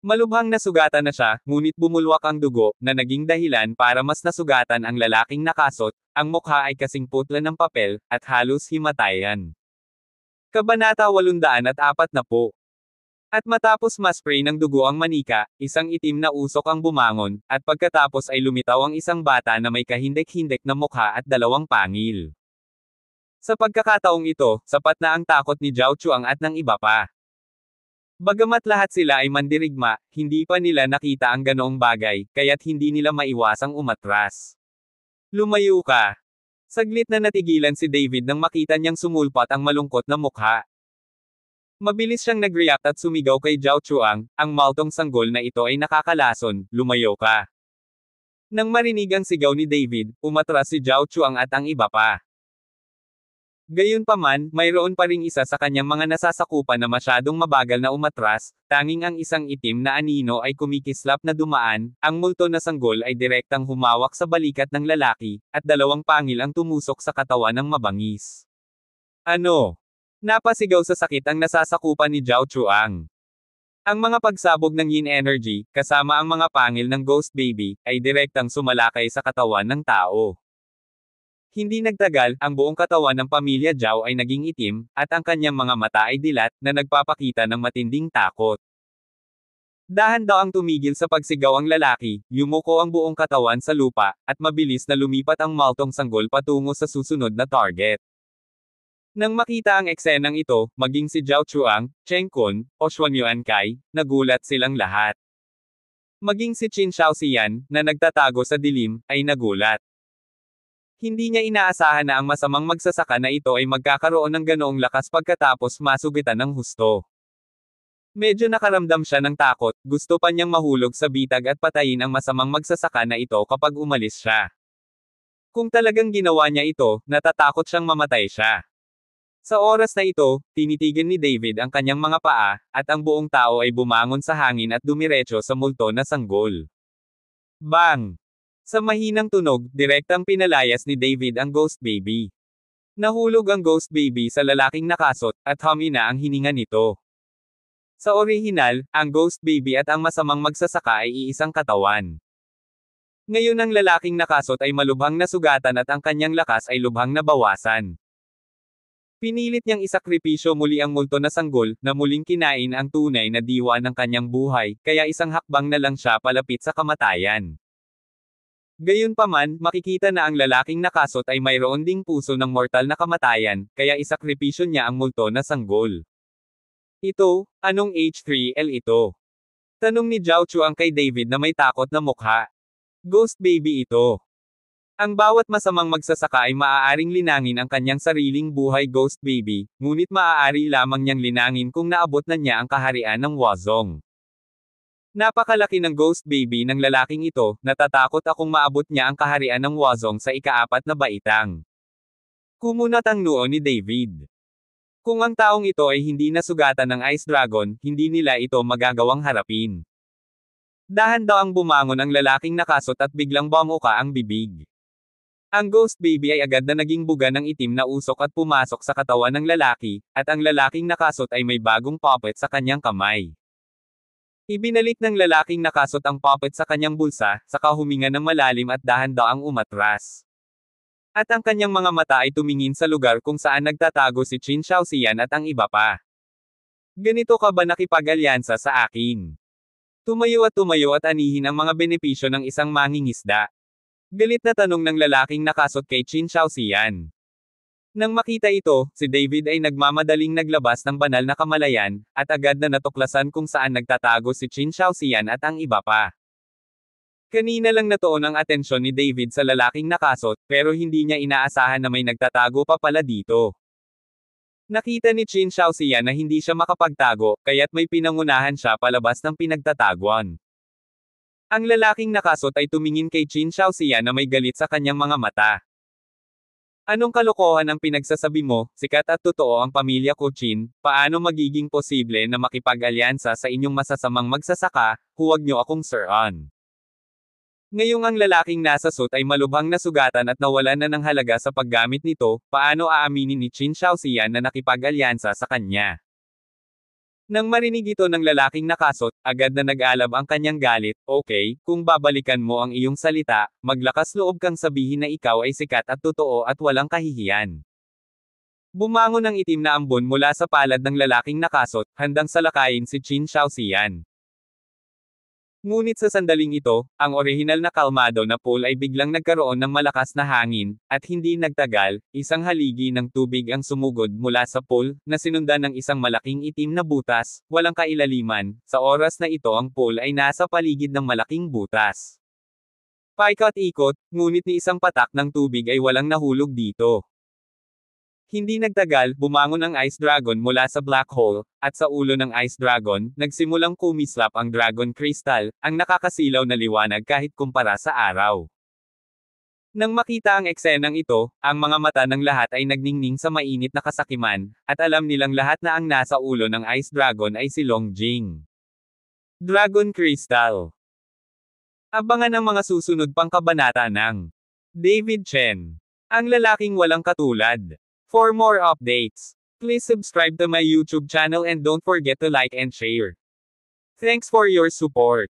Malubhang nasugatan na siya, ngunit bumulwak ang dugo, na naging dahilan para mas nasugatan ang lalaking nakasot, ang mukha ay kasing putla ng papel, at halos himatayan. Kabanata 840. At matapos maspray ng dugo ang manika, isang itim na usok ang bumangon, at pagkatapos ay lumitaw ang isang bata na may kahindek-hindek na mukha at 2 pangil. Sa pagkakataong ito, sapat na ang takot ni Zhao Chuang at ng iba pa. Bagamat lahat sila ay mandirigma, hindi pa nila nakita ang ganoong bagay, kaya't hindi nila maiwasang umatras. Lumayo ka. Saglit na natigilan si David nang makita niyang sumulpat ang malungkot na mukha. Mabilis siyang nag-react at sumigaw kay Zhao Chuang, ang maltong sanggol na ito ay nakakalason, lumayo ka. Nang marinig ang sigaw ni David, umatras si Zhao Chuang at ang iba pa. Gayunpaman, mayroon pa ring isa sa kanyang mga nasasakupan na masyadong mabagal na umatras, tanging ang isang itim na anino ay kumikislap na dumaan, ang multo na sanggol ay direktang humawak sa balikat ng lalaki, at dalawang pangil ang tumusok sa katawan ng mabangis. Ano? Napasigaw sa sakit ang nasasakupan ni Zhao Chuang. Ang mga pagsabog ng yin energy, kasama ang mga pangil ng ghost baby, ay direktang sumalakay sa katawan ng tao. Hindi nagtagal, ang buong katawan ng pamilya Zhao ay naging itim, at ang kanyang mga mata ay dilat, na nagpapakita ng matinding takot. Dahan daw ang tumigil sa pagsigaw ang lalaki, yumuko ang buong katawan sa lupa, at mabilis na lumipat ang maltong sanggol patungo sa susunod na target. Nang makita ang eksenang ito, maging si Zhao Chuang, Cheng Kun, o Xuan Yuan-kai, nagulat silang lahat. Maging si Qin Shaoxian, na nagtatago sa dilim, ay nagulat. Hindi niya inaasahan na ang masamang magsasaka na ito ay magkakaroon ng ganoong lakas pagkatapos masugitan ng husto. Medyo nakaramdam siya ng takot, gusto pa niyang mahulog sa bitag at patayin ang masamang magsasaka na ito kapag umalis siya. Kung talagang ginawa niya ito, natatakot siyang mamatay siya. Sa oras na ito, tinitigan ni David ang kanyang mga paa, at ang buong tao ay bumangon sa hangin at dumiretso sa multo na sanggol. Bang! Sa mahinang tunog, direktang pinalayas ni David ang ghost baby. Nahulog ang ghost baby sa lalaking nakasot, at humina ang hininga nito. Sa orihinal, ang ghost baby at ang masamang magsasaka ay iisang katawan. Ngayon ang lalaking nakasot ay malubhang nasugatan at ang kanyang lakas ay lubhang nabawasan. Pinilit niyang isakripisyo muli ang multo na sanggol, na muling kinain ang tunay na diwa ng kanyang buhay, kaya isang hakbang na lang siya palapit sa kamatayan. Gayunpaman, makikita na ang lalaking nakasot ay mayroon ding puso ng mortal na kamatayan, kaya isakripisyo niya ang multo na sanggol. Ito, anong H3L ito? Tanong ni Zhao Chuang kay David na may takot na mukha. Ghost baby ito. Ang bawat masamang magsasaka ay maaaring linangin ang kanyang sariling buhay ghost baby, ngunit maaari lamang niyang linangin kung naabot na niya ang kaharian ng Wazong. Napakalaki ng ghost baby ng lalaking ito, natatakot akong maabot niya ang kaharian ng Wazong sa ikaapat na baitang. Kumunat ang noo ni David. Kung ang taong ito ay hindi nasugatan ng Ice Dragon, hindi nila ito magagawang harapin. Dahan daw ang bumangon ang lalaking nakasot at biglang bumuka ang bibig. Ang ghost baby ay agad na naging buga ng itim na usok at pumasok sa katawan ng lalaki, at ang lalaking nakasot ay may bagong puppet sa kanyang kamay. Ibinalik ng lalaking nakasot ang puppet sa kanyang bulsa, saka huminga ng malalim at dahan-daang umatras. At ang kanyang mga mata ay tumingin sa lugar kung saan nagtatago si Qin Shaoxian at ang iba pa. Ganito ka ba nakipag-alyansa sa akin? Tumayo at anihin ang mga benepisyo ng isang mangingisda. Galit na tanong ng lalaking nakasot kay Qin Shaoxian. Nang makita ito, si David ay nagmamadaling naglabas ng banal na kamalayan, at agad na natuklasan kung saan nagtatago si Qin Shaoxian at ang iba pa. Kanina lang natuon ang atensyon ni David sa lalaking nakasot, pero hindi niya inaasahan na may nagtatago pa pala dito. Nakita ni Qin Shaoxian na hindi siya makapagtago, kaya't may pinangunahan siya palabas ng pinagtataguan. Ang lalaking nakasot ay tumingin kay Qin Shaoxian na may galit sa kanyang mga mata. Anong kalokohan ang pinagsasabi mo, sikat at totoo ang pamilya ko Qin, paano magiging posible na makipag-alyansa sa inyong masasamang magsasaka, huwag niyo akong sir-on. Ngayong ang lalaking nasa suit ay malubhang nasugatan at nawalan na ng halaga sa paggamit nito, paano aaminin ni Qin Shaoxian na nakipag-alyansa sa kanya? Nang marinig ito ng lalaking nakasot, agad na nag-alab ang kanyang galit, okay, kung babalikan mo ang iyong salita, maglakas loob kang sabihin na ikaw ay sikat at totoo at walang kahihiyan. Bumangon ang itim na ambon mula sa palad ng lalaking nakasot, handang salakayin si Qin Shaoxian. Ngunit sa sandaling ito, ang orihinal na kalmado na pool ay biglang nagkaroon ng malakas na hangin, at hindi nagtagal, isang haligi ng tubig ang sumugod mula sa pool, na sinundan ng isang malaking itim na butas, walang kailaliman. Sa oras na ito ang pool ay nasa paligid ng malaking butas. Paikot-ikot, ngunit ni isang patak ng tubig ay walang nahulog dito. Hindi nagtagal, bumangon ang Ice Dragon mula sa black hole, at sa ulo ng Ice Dragon, nagsimulang kumislap ang Dragon Crystal, ang nakakasilaw na liwanag kahit kumpara sa araw. Nang makita ang eksenang ito, ang mga mata ng lahat ay nagningning sa mainit na kasakiman, at alam nilang lahat na ang nasa ulo ng Ice Dragon ay si Long Jing. Dragon Crystal. Abangan ang mga susunod pang kabanata ng David Chen, ang lalaking walang katulad. For more updates, please subscribe to my YouTube channel and don't forget to like and share. Thanks for your support.